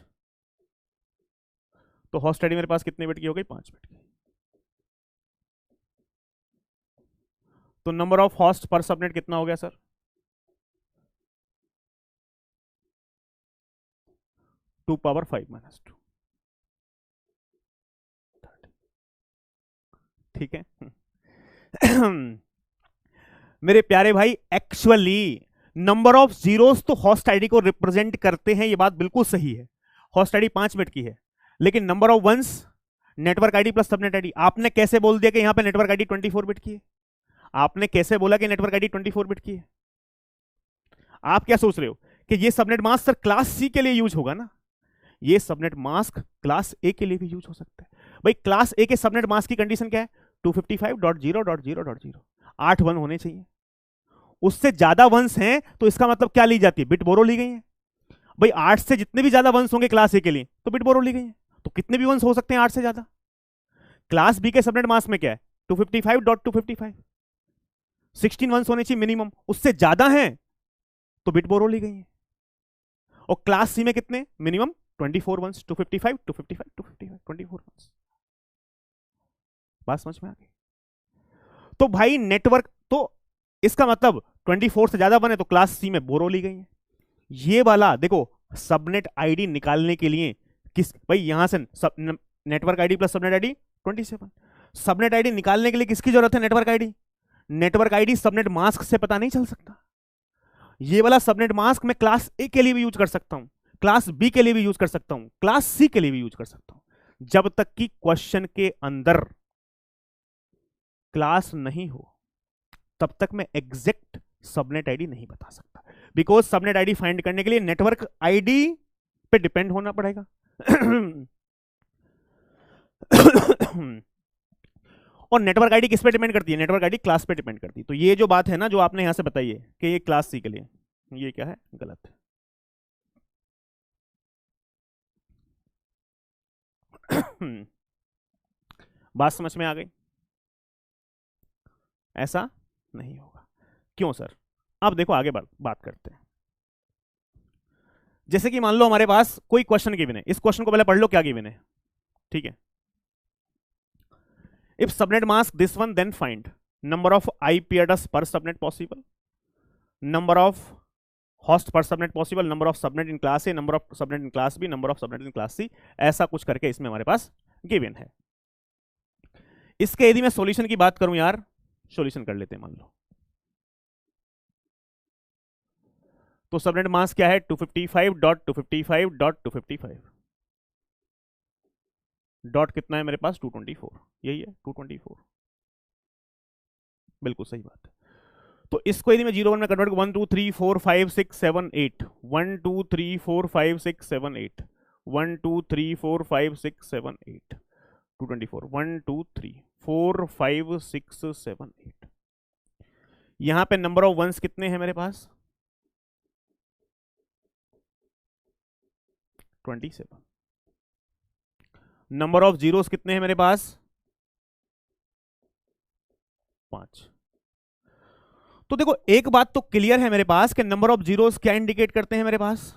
तो होस्ट आईडी मेरे पास कितने बिट की हो गई? 5 बिट की। तो number of host per subnet कितना हो गया सर? 2 पावर 5 माइनस 2, ठीक है। मेरे प्यारे भाई एक्चुअली नंबर ऑफ जीरोस तो होस्ट आईडी को रिप्रेजेंट करते हैं, ये बात बिल्कुल सही है, होस्ट आईडी 5 बिट की है, लेकिन number of ones network ID plus subnet ID. आपने कैसे बोल दिया कि यहां पे नेटवर्क आईडी 24 बिट की है? आपने कैसे बोला कि नेटवर्क आईडी 24 बिट की है? आप क्या सोच रहे हो कि ये subnet mask sir class C के लिए यूज होगा ना? ये सबनेट मास्क क्लास ए के लिए भी यूज हो सकता है भाई। क्लास ए के सबनेट मास्क की कंडीशन क्या है? 255.0.0.0, 8 1 होने चाहिए। उससे ज्यादा वंस हैं तो इसका मतलब क्या ली जाती है, बिट बोरो ली गई है। भाई 8 से जितने भी ज्यादा वंस होंगे क्लास ए के लिए तो बिट बोरो ली गई है। तो कितने भी वंस हो सकते हैं 8 से ज्यादा। क्लास बी के सबनेट मास्क में क्या है 255.255, 16 वंस होने चाहिए मिनिमम, उससे ज्यादा है तो बिट बोरो ली गई है। और क्लास सी में कितने मिनिमम 24 वंस, 255 255 255 24 वंस। बात समझ में आ गई। तो भाई नेटवर्क तो इसका मतलब 24 से ज्यादा बने तो क्लास सी में बोरो ली गई है। ये वाला देखो सबनेट आईडी निकालने के लिए किस भाई यहां से network ID plus subnet ID 27, subnet ID निकालने के लिए किसकी जरूरत है, network ID. Network ID subnet mask से पता नहीं चल सकता। ये वाला सबनेट मास्क मैं क्लास ए के लिए भी यूज कर सकता हूं, क्लास बी के लिए भी यूज कर सकता हूं, क्लास सी के लिए भी यूज कर सकता हूं, जब तक कि क्वेश्चन के अंदर क्लास नहीं हो तब तक मैं एग्जैक्ट सबनेट आईडी नहीं बता सकता, बिकॉज सबनेट आईडी फाइंड करने के लिए नेटवर्क आईडी पे डिपेंड होना पड़ेगा। और नेटवर्क आईडी किस पे डिपेंड करती है, नेटवर्क आईडी क्लास पे डिपेंड करती है। तो ये जो बात है ना जो आपने यहां से बताई है कि ये क्लास सी के लिए, ये क्या है, गलत है। बात समझ में आ गई। ऐसा नहीं होगा। क्यों सर, अब देखो आगे बात करते हैं। जैसे कि मान लो हमारे पास कोई क्वेश्चन गिवन है, इस क्वेश्चन को पहले पढ़ लो क्या गिवन है, ठीक है। If subnet mask this one then find number of IP address per subnet possible, number of host per subnet possible, number of subnet in class A, number of subnet in class B, number of subnet in class C, ऐसा कुछ करके इसमें हमारे पास गिवन है। इसके यदि मैं सॉल्यूशन की बात करूं यार, सॉल्यूशन कर लेते हैं। मान लो तो सबनेट मास्क क्या है 255.255.255 डॉट कितना है मेरे पास 224, यही है 224, बिल्कुल सही बात है। तो इसको यदि मैं 0 1 में कन्वर्ट 1 2 3 4 5 6 7 8 1 2 3 4 5 6 7 8 1 2 3 4 5 6 7 8 224 1 2 3 4 5 6 7 8, यहां पे नंबर ऑफ वंस कितने हैं मेरे पास 27, नंबर ऑफ जीरोस कितने हैं मेरे पास 5। तो देखो एक बात तो क्लियर है मेरे पास कि नंबर ऑफ जीरोस क्या इंडिकेट करते हैं मेरे पास,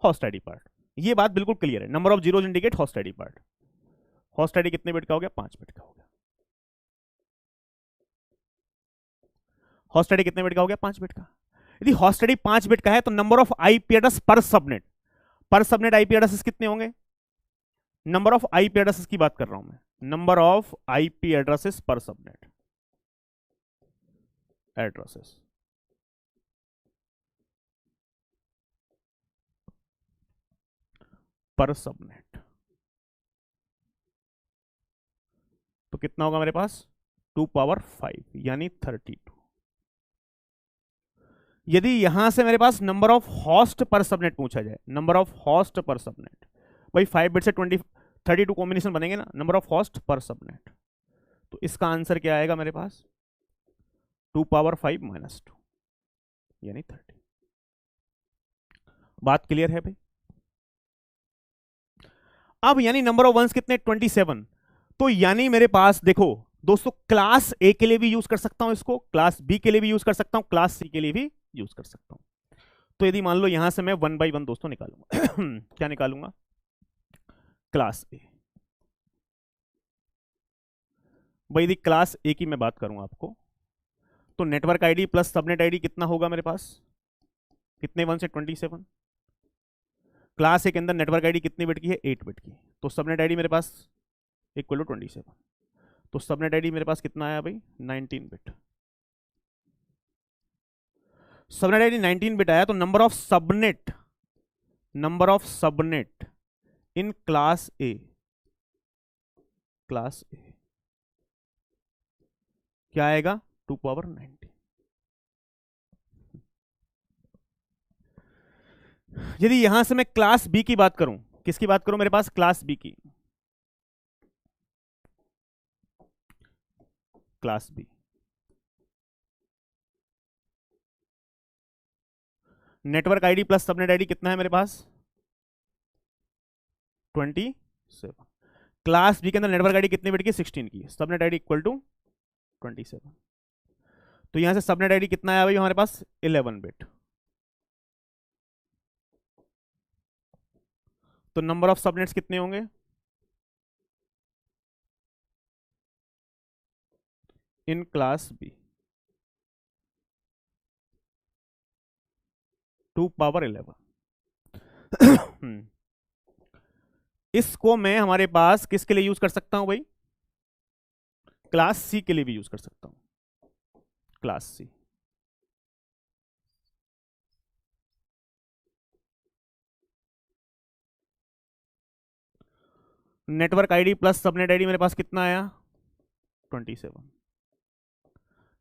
होस्ट आईडी पार्ट। ये बात बिल्कुल क्लियर है, number of zeros indicate host ID part. Host ID कितने बिट का हो गया 5 बिट का हो गया। होस्ट आईडी कितने बिट का हो गया 5 बिट का। यदि होस्ट आईडी 5 बिट का है तो number of IP address per subnet IP addresses कितने होंगे, नंबर ऑफ आईपी एड्रेसेस की बात कर रहा हूं मैं, नंबर ऑफ आईपी एड्रेसेस पर सबनेट एड्रेसेस। पर सबनेट तो कितना होगा मेरे पास 2 पावर 5 यानी 32। यदि यहां से मेरे पास number of host per subnet पूछा जाए, number of host per subnet, भाई 5 बिट से 32 कॉम्बिनेशन बनेंगे ना, number of host per subnet, तो इसका आंसर क्या आएगा मेरे पास 2 पावर 5 माइनस 2 यानी 30। बात क्लियर है भाई। अब यानी नंबर ऑफ वंस कितने 27, तो यानी मेरे पास देखो दोस्तों क्लास ए के लिए भी यूज कर सकता हूं इसको, क्लास बी के लिए भी यूज कर सकता हूं, क्लास सी के लिए भी यूज कर सकता हूं। तो यदि मान लो यहां से मैं 1 बाई 1 दोस्तों निकालूंगा क्या निकालूंगा क्लास ए। भाई यदि क्लास ए की मैं बात करूं आपको तो network ID plus subnet ID कितना होगा मेरे पास, कितने 1 से 27, क्लास ए के अंदर नेटवर्क आईडी कितनी बिट की है 8 बिट की, तो सबनेट आईडी मेरे पास इक्वल टू 27, तो सबनेट आईडी मेरे पास कितना आया भाई 19 बिट। सबनेट आईडी 19 बिट आया तो number of subnet in class ए क्या आएगा 2 पावर 90। यदि यहां से मैं क्लास बी की बात करूं, किसकी बात करूं मेरे पास क्लास बी की, class B network ID plus subnet ID कितना है मेरे पास 27। क्लास बी के अंदर नेटवर्क आईडी कितने बिट की 16 की, सबनेट आईडी इक्वल टू 27। तो यहां से सबनेट आईडी कितना है भाई हमारे पास 11 बिट। तो नंबर ऑफ सबनेट्स कितने होंगे इन क्लास बी 2 पावर 11। इसको मैं हमारे पास किसके लिए यूज कर सकता हूं भाई, क्लास सी के लिए भी यूज कर सकता हूं, class C. Network ID plus subnet ID मेरे पास कितना आया 27।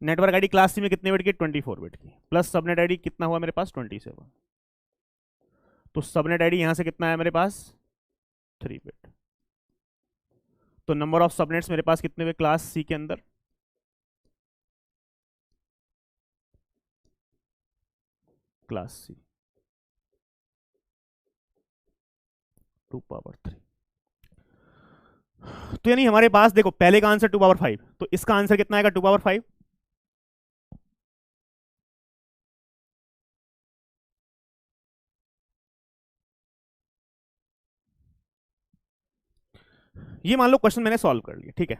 नेटवर्क आईडी क्लास सी में कितने बिट की 24 बिट की, प्लस सबनेट आईडी कितना हुआ मेरे पास 27। तो सबनेट आईडी यहां से कितना है मेरे पास 3 बिट। तो नंबर ऑफ सबनेट्स मेरे पास कितने हुए क्लास सी के अंदर, क्लास सी 2 पावर 3। तो यानी हमारे पास देखो पहले का आंसर 2 पावर 5, तो इसका आंसर कितना आएगा 2 पावर 5। ये मान लो क्वेश्चन मैंने सॉल्व कर लिया, ठीक है,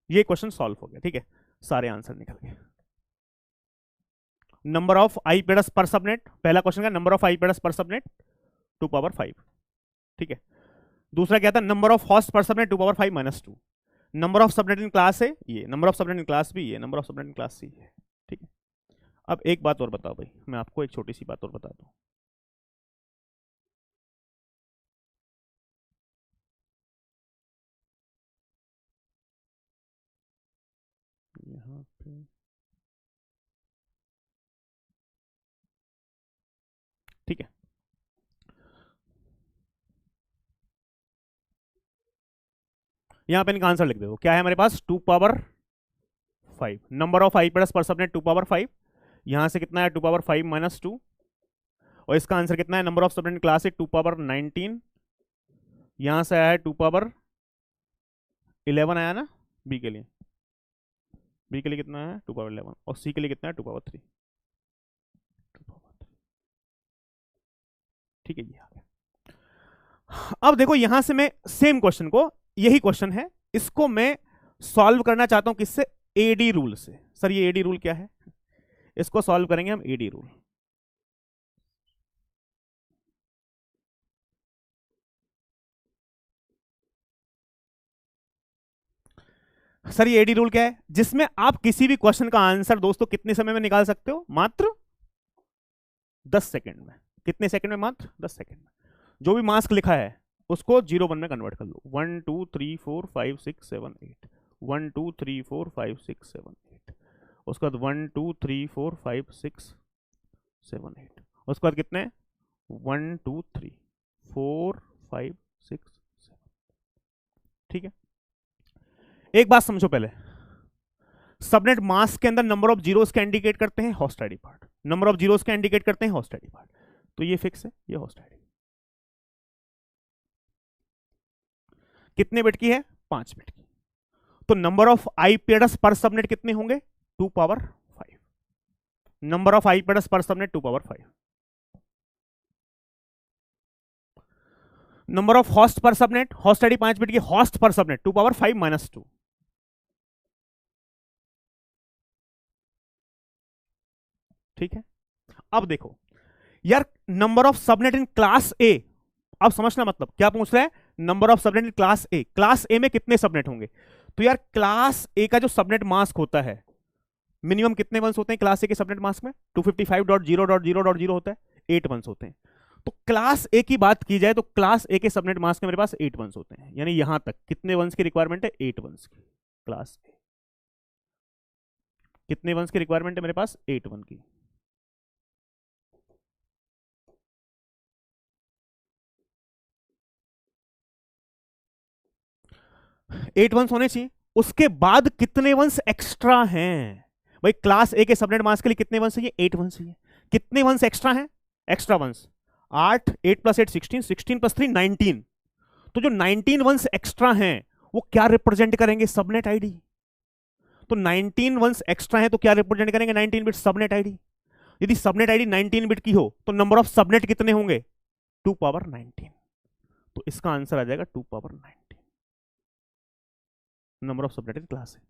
ये क्वेश्चन सॉल्व हो गया, ठीक है, सारे आंसर निकल गए। Number of IP address per subnet, पहला क्वेश्चन का number of IP address per subnet 2 power 5, ठीक है। दूसरा क्या था number of host per subnet 2 power 5 - 2। Number of subnet in class है ये, number of subnet in class भी ये, number of subnet in class C है, ठीक है। अब एक बात और बताओ भाई, मैं आपको एक छोटी सी बात और बता दूं, यहाँ पे ठीक है, यहां पे इनका आंसर लिख दो, क्या है हमारे पास 2 power 5। Number of IP address per subnet 2 power 5, यहां से कितना है 2 पावर 5 - 2, और इसका आंसर कितना है number of subnet class 2 power 19, यहां से आया है 2 पावर 11 आया ना बी के लिए, बी के लिए कितना है 2 पावर 11, और सी के लिए कितना है 2 पावर 3, ठीक है, ये आ गया। अब देखो यहां से मैं सेम क्वेश्चन को, यही क्वेश्चन है, इसको मैं सॉल्व करना चाहता हूं किससे, एडी रूल से। सर ये एडी रूल क्या है, इसको सॉल्व करेंगे हम एडी रूल। सर ये एडी रूल क्या है, जिसमें आप किसी भी क्वेश्चन का आंसर दोस्तों कितने समय में निकाल सकते हो, मात्र 10 सेकंड में। कितने सेकंड में, मात्र 10 सेकंड में। जो भी मास्क लिखा है उसको 0 1 में कन्वर्ट कर लो, 1 2 3 4 5 6 7 8, 1 2 3 4 5 6 7 8, उसके बाद 1 2 3 4 5 6 7 8, उसके बाद कितने 1 2 3 4 5 6 7, ठीक है। एक बात समझो पहले, सबनेट मास्क के अंदर नंबर ऑफ जीरोस का इंडिकेट करते हैं host ID part, number of zeros का इंडिकेट करते हैं होस्ट आईडी पार्ट, तो ये फिक्स है, ये होस्ट आईडी कितने बिट की है 5 बिट की। तो number of IP address per subnet कितने होंगे 2 power 5, number of IP address per subnet 2 power 5। Number of host per subnet, host ID 5 bit की, होस्ट पर सबनेट 2 पावर 5 - 2, ठीक है। अब देखो यार number of subnet in class A, अब समझना मतलब क्या पूछ रहा है, number of subnet in class A, class A में कितने सबनेट होंगे। तो यार क्लास ए का जो सबनेट मास्क होता है मिनिमम कितने वंस होते हैं क्लास ए के सबनेट मास्क में, 255.0.0.0 होता है, 8 वंस होते हैं। तो क्लास ए की बात की जाए तो क्लास ए के सबनेट मास्क में मेरे पास 8 वंस होते हैं, यानी यहां तक कितने वंस की रिक्वायरमेंट है 8 वंस की। क्लास ए कितने वंस की रिक्वायरमेंट है मेरे पास 8 वन की। एट वंस होने चाहिए, उसके बाद कितने वंस एक्स्ट्रा हैं भाई, क्लास ए के सबनेट मास्क के लिए कितने वंस चाहिए 8 वंस चाहिए, कितने वंस एक्स्ट्रा हैं एक्स्ट्रा वंस 8, 8 प्लस 8 16, 16 प्लस 3 19। तो जो 19 वंस एक्स्ट्रा हैं वो क्या रिप्रेजेंट करेंगे? Subnet ID. तो 19 वंस एक्स्ट्रा हैं तो क्या रिप्रेजेंट करेंगे? 19 बिट सबनेट आईडी। यदि सबनेट आईडी 19 बिट की हो तो नंबर ऑफ सबनेट कितने होंगे? 2 पावर 19। तो इसका आंसर आ जाएगा 2 power 19 number of subnet class है।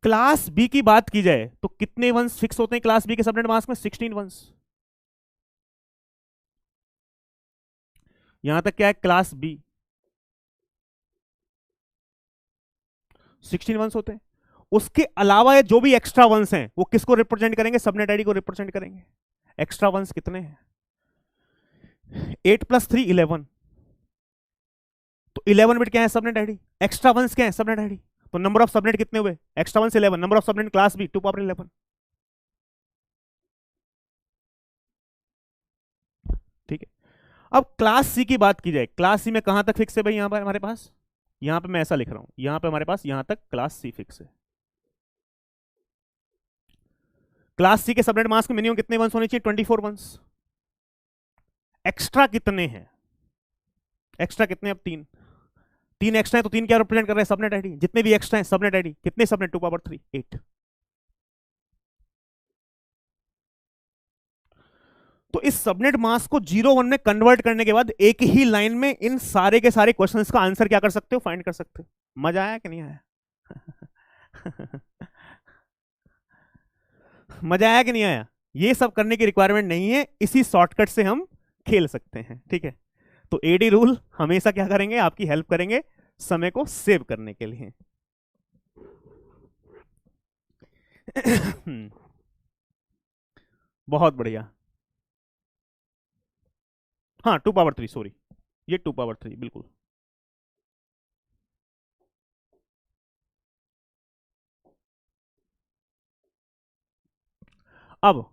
क्लास बी की बात की जाए तो कितने वंस फिक्स होते हैं क्लास बी के सबनेट मास्क में? 16 वंस। यहां तक क्या है? क्लास बी 16 वंस होते हैं। उसके अलावा ये जो भी एक्स्ट्रा वंस हैं वो किसको रिप्रेजेंट करेंगे? सबनेट आईडी को रिप्रेजेंट करेंगे। एक्स्ट्रा वंस कितने हैं? 8 प्लस 3 11। तो 11 बिट क्या है? Subnet ID. एक्स्ट्रा वंस क्या है? Subnet ID. तो नंबर ऑफ सबनेट कितने हुए? Extra ones 11, number of subnet class B 2 power 11। ठीक है। अब क्लास सी की बात की जाए, क्लास सी में कहां तक फिक्स है भाई? यहां पर हमारे पास, यहां पे मैं ऐसा लिख रहा हूं, यहां पे हमारे पास यहां तक क्लास सी फिक्स है। क्लास सी के सबनेट मास्क में मिनिमम कितने वंस होने चाहिए? 24 वंस। एक्स्ट्रा कितने हैं? एक्स्ट्रा कितने? अब 3। 3 एक्स्ट्रा है तो 3 क्या रिप्रेजेंट कर रहे हैं? Subnet ID. जितने भी एक्स्ट्रा है सबनेट आईडी। कितने सबनेट? 2 पावर 3 8। तो इस सबनेट मास्क को 0 1 में कन्वर्ट करने के बाद एक ही लाइन में इन सारे के सारे क्वेश्चंस का आंसर क्या कर सकते हो? फाइंड कर सकते हो। मजा आया कि नहीं आया? मजा आया कि नहीं आया? ये सब करने की रिक्वायरमेंट नहीं है, इसी शॉर्टकट से हम खेल सकते हैं। ठीक है। तो एडी रूल हमेशा क्या करेंगे? आपकी हेल्प करेंगे समय को सेव करने के लिए। बहुत बढ़िया। हाँ 2 पावर 3, सॉरी, ये 2 पावर 3 बिल्कुल। अब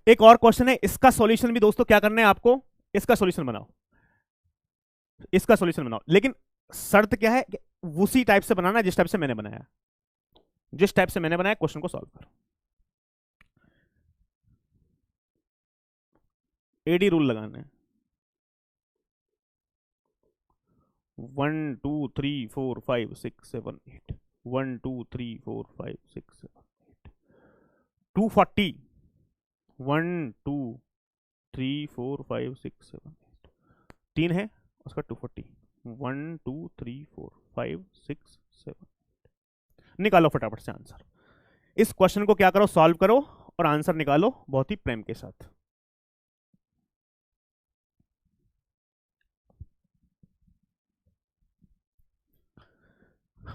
एक और क्वेश्चन है, इसका सॉल्यूशन भी दोस्तों क्या करना है आपको? इसका सॉल्यूशन बनाओ, इसका सॉल्यूशन बनाओ, लेकिन शर्त क्या है कि उसी टाइप से बनाना जिस टाइप से मैंने बनाया। जिस टाइप से मैंने बनाया क्वेश्चन को सॉल्व करो। एडी रूल लगाना है। 1 2 3 4 5 6 7 8, 1 2 3 4 5 6 7 8, 240, 1 2 3 4 5 6 7 8, 3 है उसका 240, 1 2 3 4 5 6 7। निकालो फटाफट से आंसर। इस क्वेश्चन को क्या करो? सॉल्व करो और आंसर निकालो बहुत ही प्रेम के साथ।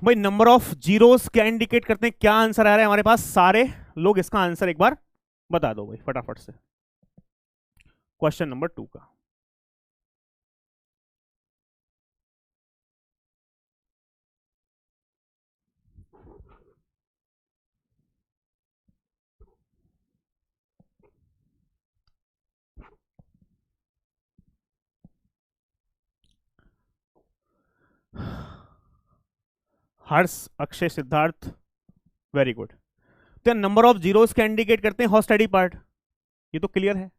भाई नंबर ऑफ जीरोस क्या इंडिकेट करते हैं? क्या आंसर आ रहा है हमारे पास? सारे लोग इसका आंसर एक बार बता दो भाई फटाफट से, क्वेश्चन नंबर 2 का। हर्ष, अक्षय, सिद्धार्थ, वेरी गुड। तो नंबर ऑफ जीरोस क्या इंडिकेट करते हैं? हॉस्ट आईडी पार्ट, ये तो क्लियर है।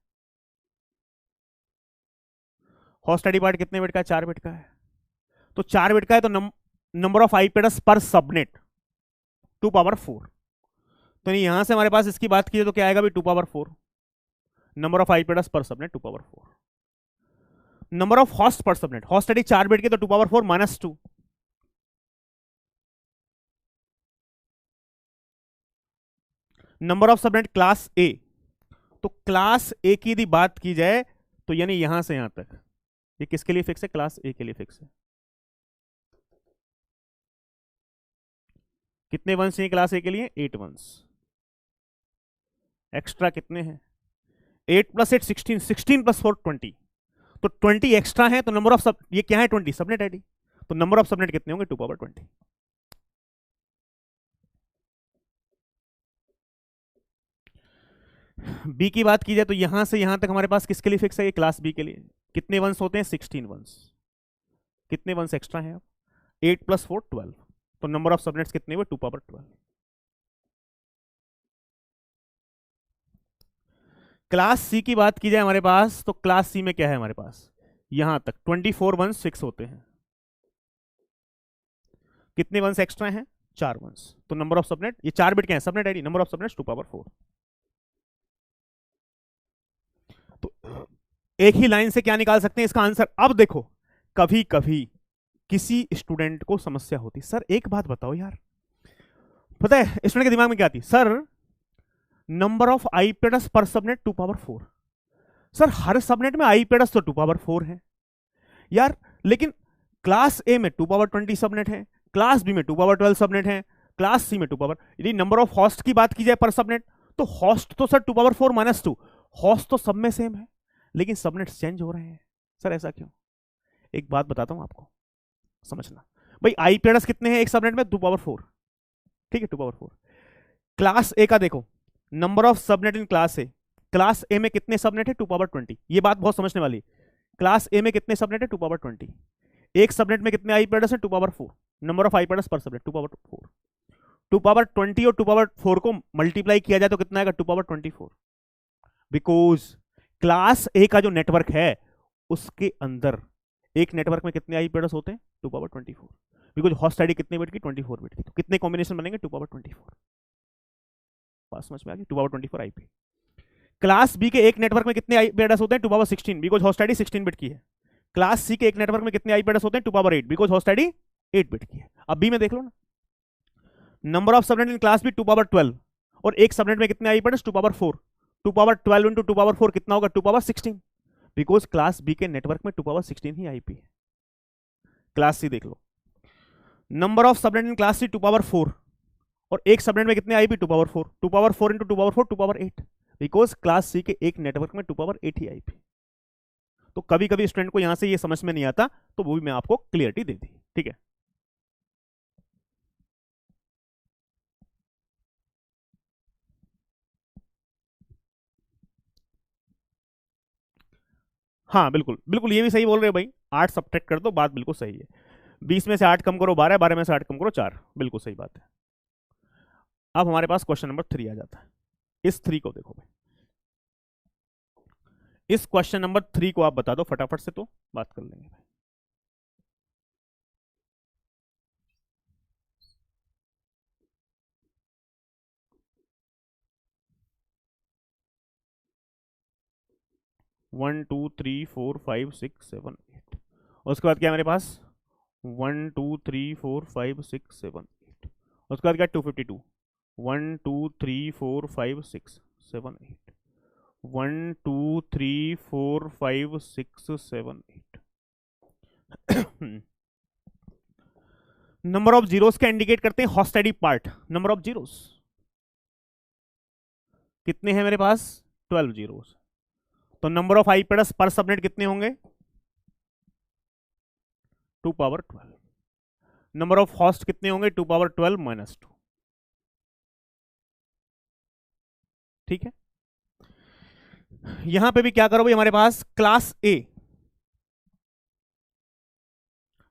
हॉस्ट आईडी पार्ट कितने बिट का है? 4 बिट का है। तो 4 बिट का है तो number of IP address per subnet 2 power 4। तो यहां से हमारे पास इसकी बात की तो क्या आएगा भी? 2 power 4। Number of IP address per subnet 2 power 4। Number of host per subnet, host ID 4 bit के तो 2 power 4 minus 2। Number of subnet class A, तो क्लास ए की यदि बात की जाए तो यानी यहां से यहां तक ये किसके लिए फिक्स है? क्लास ए के लिए फिक्स है। कितने वंस चाहिए क्लास ए के लिए? 8 वंस। एक्स्ट्रा कितने हैं? 8 प्लस 8 16, 16 प्लस 4 20। तो 20 एक्स्ट्रा है तो नंबर ऑफ सब, ये क्या है? 20 सबनेट आईडी। तो नंबर ऑफ सबनेट कितने होंगे? 2 पावर 20। बी की बात की जाए तो यहां से यहां तक हमारे पास किसके लिए फिक्स है? ये क्लास बी के लिए। कितने वंस होते हैं? 16 वंस। कितने वंस एक्स्ट्रा हैं अब? 8 प्लस 4 12। तो नंबर ऑफ सबनेट्स कितने हुए? 2 पावर 12। क्लास सी की बात की जाए हमारे पास, तो क्लास सी में क्या है हमारे पास, यहां तक 24 वंस फिक्स होते हैं। कितने वंस एक्स्ट्रा हैं, 4 वंस। तो नंबर ऑफ सबनेट, ये 4 बिट क्या है, subnet ID, number of subnets 2 power 4। तो एक ही लाइन से क्या निकाल सकते हैं इसका आंसर। अब देखो, कभी कभी किसी स्टूडेंट को समस्या होती, सर एक बात बताओ यार, पता है स्टूडेंट के दिमाग में क्या आती, sir number of IP address per subnet 2 power 4। Sir her subnet में आईपी एड्रेस तो 2 पावर 4 है यार, लेकिन क्लास ए में 2 पावर 20 सबनेट है, क्लास बी में 2 पावर 12 सबनेट है, क्लास सी में 2 पावर, यदि नंबर ऑफ हॉस्ट की बात की जाए पर सबनेट, तो हॉस्ट तो सर 2 पावर 4 - 2, हॉस्ट तो सब में सेम है, लेकिन सबनेट चेंज हो रहे हैं। सर ऐसा क्यों, एक बात बताता हूं आपको, समझना भाई। आईपी एड्रेस कितने हैं एक सबनेट में, 2 पावर 4, ठीक है 2 पावर 4। क्लास ए का देखो, number of subnet in class A, class A में कितने सबनेट है, 2 पावर 20। ये बात बहुत समझने वाली, क्लास ए में कितने सबनेट है, 2 पावर 20। एक सबनेट में कितने आईपी एड्रेस है, 2 power 4। Number of IP address per subnet 2 power 4। 2 power 20 और 2 पावर 4 को मल्टीप्लाई किया जाए तो कितना आएगा, 2 पावर 24। बिकॉज क्लास ए का जो नेटवर्क है उसके अंदर एक नेटवर्क में कितने आईपी एड्रेस होते हैं, 2 पावर 24। बिकॉज हॉस्ट आईडी कितने बिट की, 24 बिट की, तो कितने कॉम्बिनेशन बनेंगे, 2 पावर 24। बात समझ में आ गई, 2 पावर 24 आईपी। क्लास बी के एक नेटवर्क में कितने आईपी एड्रेस होते हैं, 2 power 16, because host ID 16 bit की है। क्लास सी के एक नेटवर्क में कितने आईपी एड्रेस होते हैं, 2 power 8, because host ID 8 bit की है। अब बी में देख लो ना, number of subnet in class B 2 power 12, और एक सबनेट में कितने IP address, 2 power 4। 2 power 12 into 2 power 4 कितना होगा, 2 पावर 16, बिकॉज क्लास बी के नेटवर्क में 2 पावर 16 ही आईपी है। क्लास सी देख लो, number of subnet in class C 2 power 4, और एक सबनेट में कितने IP, 2 power 4। 2 power 4 into 2 power 4 2 power 8, because class C के एक नेटवर्क में 2 पावर 8 ही आईपी। तो कभी कभी स्टूडेंट को यहां से ये समझ में नहीं आता, तो वो भी मैं आपको क्लियरिटी दे दी, ठीक है। हाँ बिल्कुल बिल्कुल, ये भी सही बोल रहे हो भाई, 8 सब्ट्रैक्ट कर दो, बात बिल्कुल सही है। 20 में से 8 कम करो 12, 12 में से 8 कम करो 4, बिल्कुल सही बात है। अब हमारे पास क्वेश्चन नंबर 3 आ जाता है। इस 3 को देखो भाई, इस क्वेश्चन नंबर 3 को आप बता दो फटाफट से, तो बात कर लेंगे भाई। One two three four five six seven eight, उसके बाद क्या है मेरे पास, 1 2 3 4 5 6 7 8, उसके बाद क्या, 252, 1 2 3 4 5 6 7 8, 1 2 3 4 5 6 7 8। नंबर ऑफ जीरोस का इंडिकेट करते हैं host ID part, number of zeros कितने हैं मेरे पास, 12 जीरोस। तो number of IP address per subnet कितने होंगे, 2 पावर 12। नंबर ऑफ हॉस्ट कितने होंगे, 2 पावर 12 - 2, ठीक है। यहां पे भी क्या करो भाई, हमारे पास क्लास ए,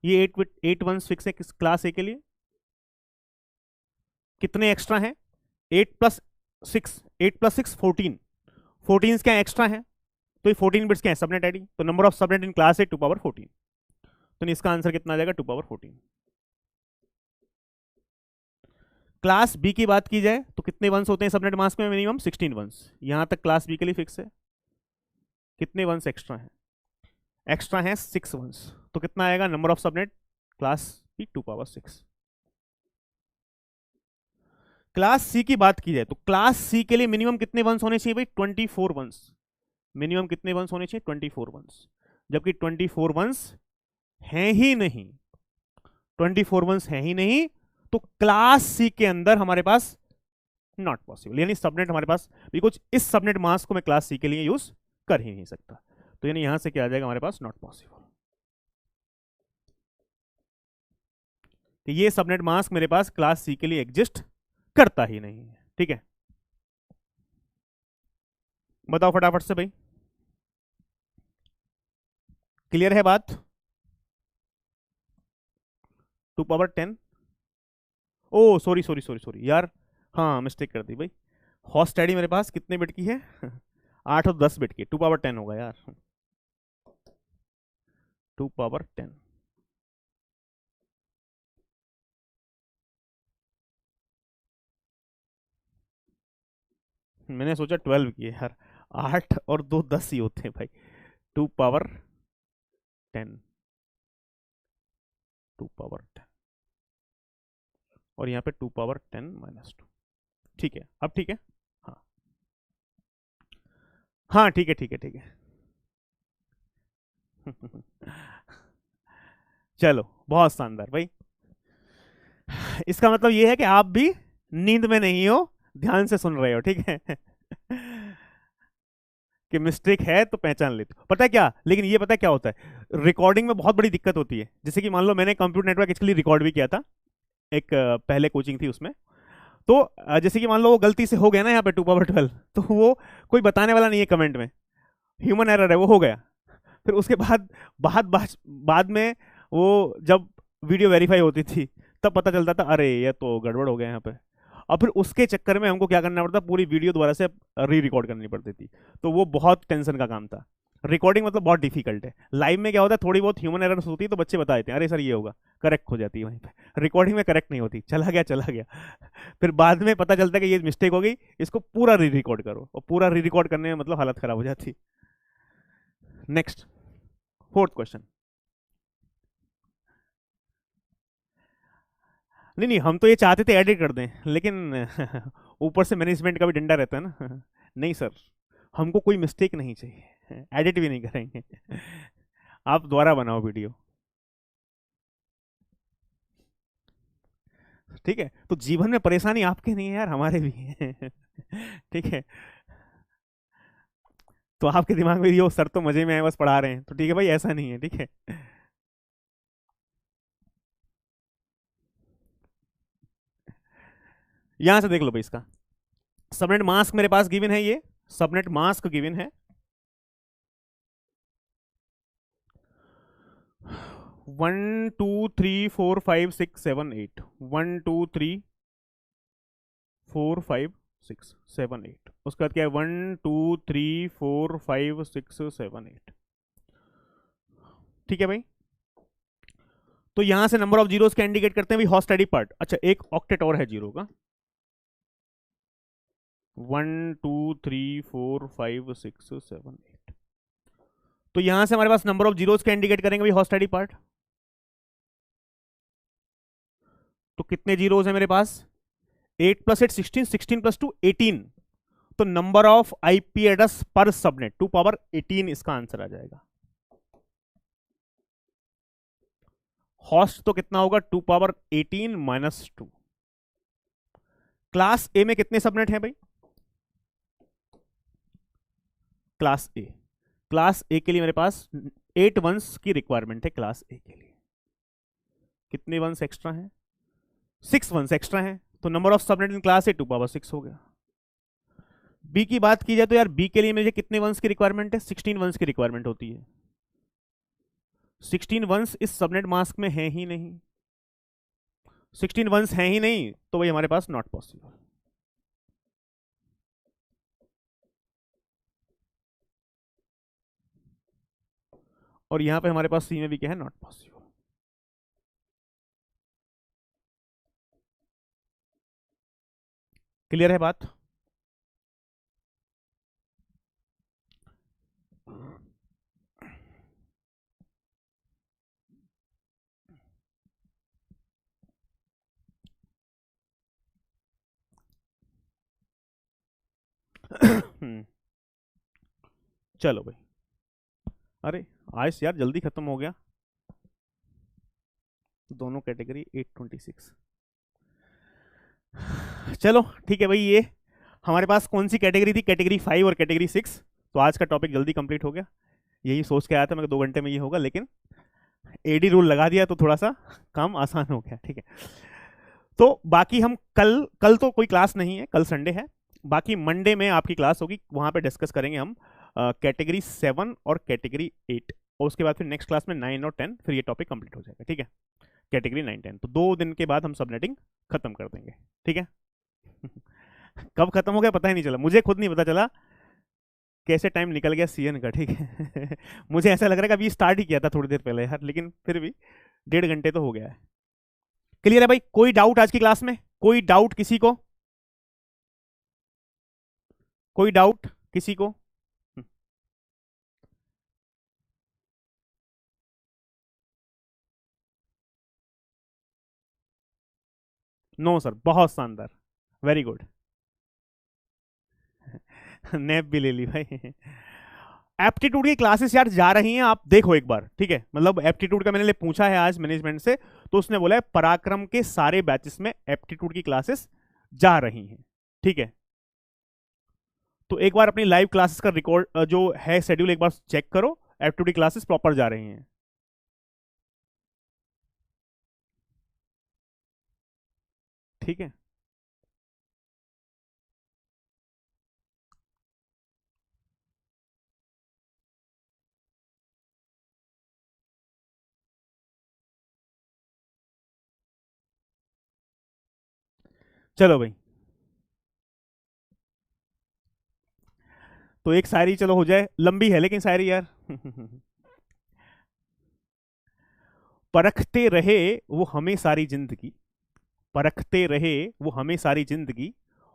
ये 8 वंस फिक्स है किस क्लास ए के लिए, कितने एक्स्ट्रा हैं, 8 + 6, 8 + 6 14, 14 क्या एक्स्ट्रा है, तो ये 14 बिट्स क्या है, सबनेट आईडी। तो number of subnet in class A 2 power 14, तो इसका आंसर कितना आ जाएगा, 2 पावर 14। क्लास बी की बात की जाए तो कितने वंस होते हैं सबनेट मास्क में, मिनिमम 16 वंस, यहां तक क्लास बी के लिए फिक्स है। कितने वंस एक्स्ट्रा हैं, एक्स्ट्रा हैं 6 वंस, तो कितना आएगा number of subnet class B, 2 power 6। Class C की बात की जाए तो क्लास सी के लिए मिनिमम कितने वंस होने चाहिए भाई, 24 वंस। मिनिमम कितने वंस होने चाहिए, 24 वंस, जबकि 24 वंस हैं ही नहीं, 24 वंस हैं ही नहीं, तो क्लास सी के अंदर हमारे पास नॉट पॉसिबल, यानी सबनेट हमारे पास, बिकॉज इस सबनेट मास्क को मैं क्लास सी के लिए यूज कर ही नहीं सकता, तो यानी यहां से क्या आ जाएगा हमारे पास, नॉट पॉसिबल। तो ये सबनेट मास्क मेरे पास क्लास सी के लिए एग्जिस्ट करता ही नहीं है, ठीक है। बताओ फटाफट से भाई, क्लियर है बात, 2 पावर 10, ओ सॉरी सॉरी सॉरी सॉरी यार, हाँ मिस्टेक कर दी भाई, हॉस्ट आईडी मेरे पास कितने बिट की है 8 और 10 बिट की 2 पावर 10 होगा यार, 2 पावर 10। मैंने सोचा 12 की है यार, 8 और 2 10 ही होते हैं भाई। 2 पावर 10, 2 पावर 10, और यहाँ पे 2 पावर 10 - 2। ठीक है, अब ठीक है। हाँ हाँ, ठीक है ठीक है ठीक है। चलो, बहुत शानदार भाई। इसका मतलब ये है कि आप भी नींद में नहीं हो, ध्यान से सुन रहे हो, ठीक है। कि मिस्टेक है तो पहचान लेते हो। पता है क्या, लेकिन ये पता है क्या होता है, रिकॉर्डिंग में बहुत बड़ी दिक्कत होती है। जैसे कि मान लो मैंने कंप्यूटर नेटवर्क इसके लिए रिकॉर्ड भी किया था, एक पहले कोचिंग थी उसमें। तो जैसे कि मान लो वो गलती से हो गया ना यहाँ पे 2 पावर 12, तो वो कोई बताने वाला नहीं है कमेंट में, ह्यूमन एरर है, वो हो गया। फिर उसके बाद बाद बाद, बाद में वो जब वीडियो वेरीफाई होती थी, तब पता चलता था अरे ये तो गड़बड़ हो गया यहाँ पे। और फिर उसके चक्कर में हमको क्या करना पड़ता, पूरी वीडियो दोबारा से री रिकॉर्ड करनी पड़ती थी। तो वो बहुत टेंशन का काम था। रिकॉर्डिंग मतलब बहुत डिफिकल्ट है। लाइव में क्या होता है, थोड़ी बहुत ह्यूमन एरर्स होती है तो बच्चे बता देते हैं अरे सर ये होगा, करेक्ट हो जाती है वहीं पे। रिकॉर्डिंग में करेक्ट नहीं होती, चला गया चला गया। फिर बाद में पता चलता है कि ये मिस्टेक हो गई, इसको पूरा री रिकॉर्ड करो, और पूरा री रिकॉर्ड करने में मतलब हालत खराब हो जाती। Next, fourth question. नहीं नहीं, हम तो ये चाहते थे एडिट कर दें, लेकिन ऊपर से मैनेजमेंट का भी डंडा रहता है ना। नहीं सर, हमको कोई मिस्टेक नहीं चाहिए, एडिट भी नहीं करेंगे। आप दोबारा बनाओ वीडियो, ठीक है। तो जीवन में परेशानी आपके नहीं है यार, हमारे भी है। ठीक है। तो आपके दिमाग में ये सर तो मजे में है बस पढ़ा रहे हैं, तो ठीक है भाई, ऐसा नहीं है, ठीक है। यहां से देख लो भाई, इसका सबनेट मास्क मेरे पास गिवन है, ये सबनेट मास्क गिवन है 1 2 3 4 5 6 7 8, 1 2 3 4 5 6 7 8। उसके बाद क्या है, 1 2 3 4 5 6 7 8। ठीक है भाई। तो यहां से नंबर ऑफ जीरोस का इंडिकेट करते हैं भाई हॉट स्टडी पार्ट। अच्छा, एक ऑक्टेट और है जीरो का, 1 2 3 4 5 6 7 8। तो यहां से हमारे पास नंबर ऑफ जीरोस का इंडिकेट करेंगे भाई हॉट स्टडी पार्ट। तो कितने जीरोस है मेरे पास, 8 + 8 16, 16 + 2 18। तो number of IP address per subnet 2 power 18 इसका आंसर आ जाएगा। हॉस्ट तो कितना होगा, 2 पावर 18 - 2। क्लास ए में कितने सबनेट हैं भाई, क्लास ए, क्लास ए के लिए मेरे पास 8 वंस की रिक्वायरमेंट है। क्लास ए के लिए कितने वंस एक्स्ट्रा हैं, 6 वंस एक्स्ट्रा हैं। तो number of subnet in class A 2 power 6 हो गया। बी की बात की जाए तो यार बी के लिए मुझे कितने वंस की रिक्वायरमेंट है, 16 वंस की रिक्वायरमेंट होती है। 16 वंस इस सबनेट मास्क में है ही नहीं, 16 वंस है ही नहीं, तो भाई हमारे पास नॉट पॉसिबल। और यहां पे हमारे पास सी में भी क्या है, नॉट पॉसिबल। क्लियर है बात। चलो भाई, अरे आज यार जल्दी खत्म हो गया, दोनों कैटेगरी 826। चलो ठीक है भाई, ये हमारे पास कौन सी कैटेगरी थी, कैटेगरी 5 और कैटेगरी 6। तो आज का टॉपिक जल्दी कंप्लीट हो गया। यही सोच के आया था मैं 2 घंटे में ये होगा, लेकिन एडी रूल लगा दिया तो थोड़ा सा काम आसान हो गया, ठीक है। तो बाकी हम कल कल तो कोई क्लास नहीं है, कल संडे है। बाकी मंडे में आपकी क्लास होगी, वहां पे डिस्कस करेंगे हम कैटेगरी 7 और कैटेगरी 8। और उसके बाद फिर नेक्स्ट क्लास में 9 और 10, फिर ये टॉपिक कंप्लीट हो जाएगा, ठीक है। कैटेगरी 9 10, तो 2 दिन के बाद हम सबनेटिंग खत्म कर देंगे, ठीक है। कब खत्म हो गया पता ही नहीं चला, मुझे खुद नहीं पता चला। कैसे टाइम निकल गया सीएन का, ठीक है। मुझे ऐसा लग रहा है कि अभी स्टार्ट ही किया था थोड़ी देर पहले यार, लेकिन फिर भी 1.5 घंटे तो हो गया है। क्लियर है भाई? कोई डाउट आज की क्लास में? कोई डाउट किसी को? कोई डाउट किसी को? नो सर, बहुत शानदार, वेरी गुड। नैप भी ले ली भाई। एप्टीट्यूड की क्लासेस यार जा रही हैं, आप देखो एक बार, ठीक है। मतलब एप्टीट्यूड का मैंने पूछा है आज मैनेजमेंट से, तो उसने बोला है पराक्रम के सारे बैचेस में एप्टीट्यूड की क्लासेस जा रही हैं, ठीक है। तो एक बार अपनी लाइव क्लासेस का रिकॉर्ड जो है शेड्यूल एक बार चेक करो, एप्टीट्यूड की क्लासेस प्रॉपर जा रही हैं। ठीक है, चलो भाई। तो एक शायरी चलो हो जाए, लंबी है लेकिन शायरी यार। परखते रहे वो हमें सारी जिंदगी, परखते रहे वो हमें सारी जिंदगी,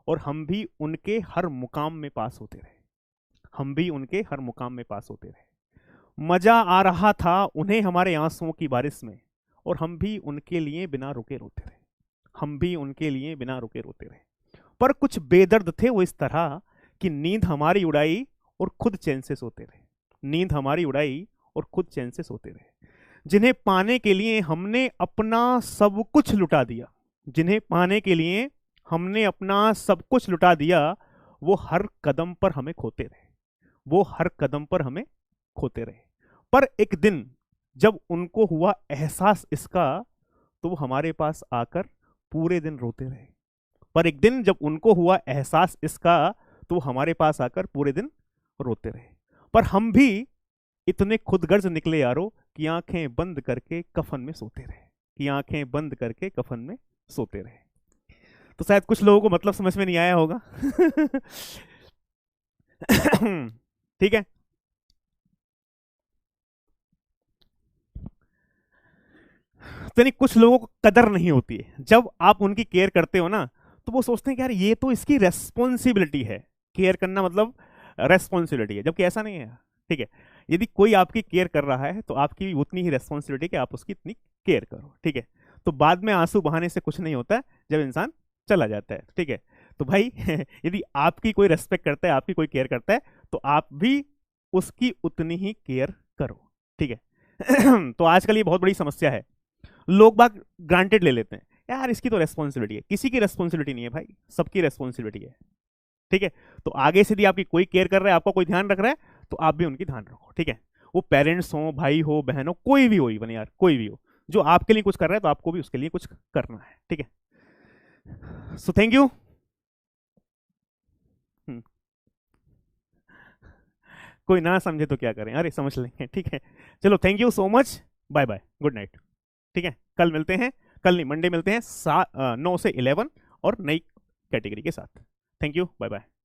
और हम भी उनके हर मुकाम में पास होते रहे, हम भी उनके हर मुकाम में पास होते रहे। मजा आ रहा था उन्हें हमारे आंसुओं की बारिश में, और हम भी उनके लिए बिना रुके रोते रहे, हम भी उनके लिए बिना रुके रोते रहे। पर कुछ बेदर्द थे वो इस तरह कि नींद हमारी उड़ाई और खुद चैन से सोते रहे, नींद हमारी उड़ाई और खुद चैन से सोते रहे। जिन्हें पाने के लिए हमने अपना सब कुछ लुटा दिया, जिन्हें पाने के लिए हमने अपना सब कुछ लुटा दिया, वो हर कदम पर हमें खोते रहे, वो हर कदम पर हमें खोते रहे। पर एक दिन जब उनको हुआ एहसास इसका, तो वो हमारे पास आकर पूरे दिन रोते रहे, पर एक दिन जब उनको हुआ एहसास इसका, तो वो हमारे पास आकर पूरे दिन रोते रहे। पर हम भी इतने खुदगर्ज निकले यारो कि आंखें बंद करके कफन में सोते रहे, कि आंखें बंद करके कफन में सोते रहे। तो शायद कुछ लोगों को मतलब समझ में नहीं आया होगा। ठीक है। तो नहीं, कुछ लोगों को कदर नहीं होती है, जब आप उनकी केयर करते हो ना, तो वो सोचते हैं कि यार ये तो इसकी रेस्पॉन्सिबिलिटी है, केयर करना मतलब रेस्पॉन्सिबिलिटी है, जबकि ऐसा नहीं है। ठीक है, यदि कोई आपकी केयर कर रहा है तो आपकी उतनी ही रेस्पॉन्सिबिलिटी कि आप उसकी इतनी केयर करो, ठीक है। तो बाद में आंसू बहाने से कुछ नहीं होता है जब इंसान चला जाता है, ठीक है। तो भाई यदि आपकी कोई रेस्पेक्ट करता है, आपकी कोई केयर करता है, तो आप भी उसकी उतनी ही केयर करो, ठीक है। तो आजकल ये बहुत बड़ी समस्या है, लोग बाग ग्रांटेड ले लेते हैं, यार इसकी तो रेस्पॉन्सिबिलिटी है। किसी की रेस्पॉन्सिबिलिटी नहीं है भाई, सबकी रेस्पॉन्सिबिलिटी है, ठीक है। तो आगे से यदि आपकी कोई केयर कर रहा है, आपका कोई ध्यान रख रहा है, तो आप भी उनकी ध्यान रखो, ठीक है। वो पेरेंट्स हो, भाई हो, बहन हो, कोई भी हो, इवन यार कोई भी हो, जो आपके लिए कुछ कर रहा है तो आपको भी उसके लिए कुछ करना है, ठीक है। So thank you. कोई ना समझे तो क्या करें, अरे समझ लेंगे, ठीक है। चलो thank you so much, bye bye, good night. ठीक है, कल मिलते हैं, कल नहीं मंडे मिलते हैं 9 से 11 और नई कैटेगरी के साथ। Thank you, bye bye.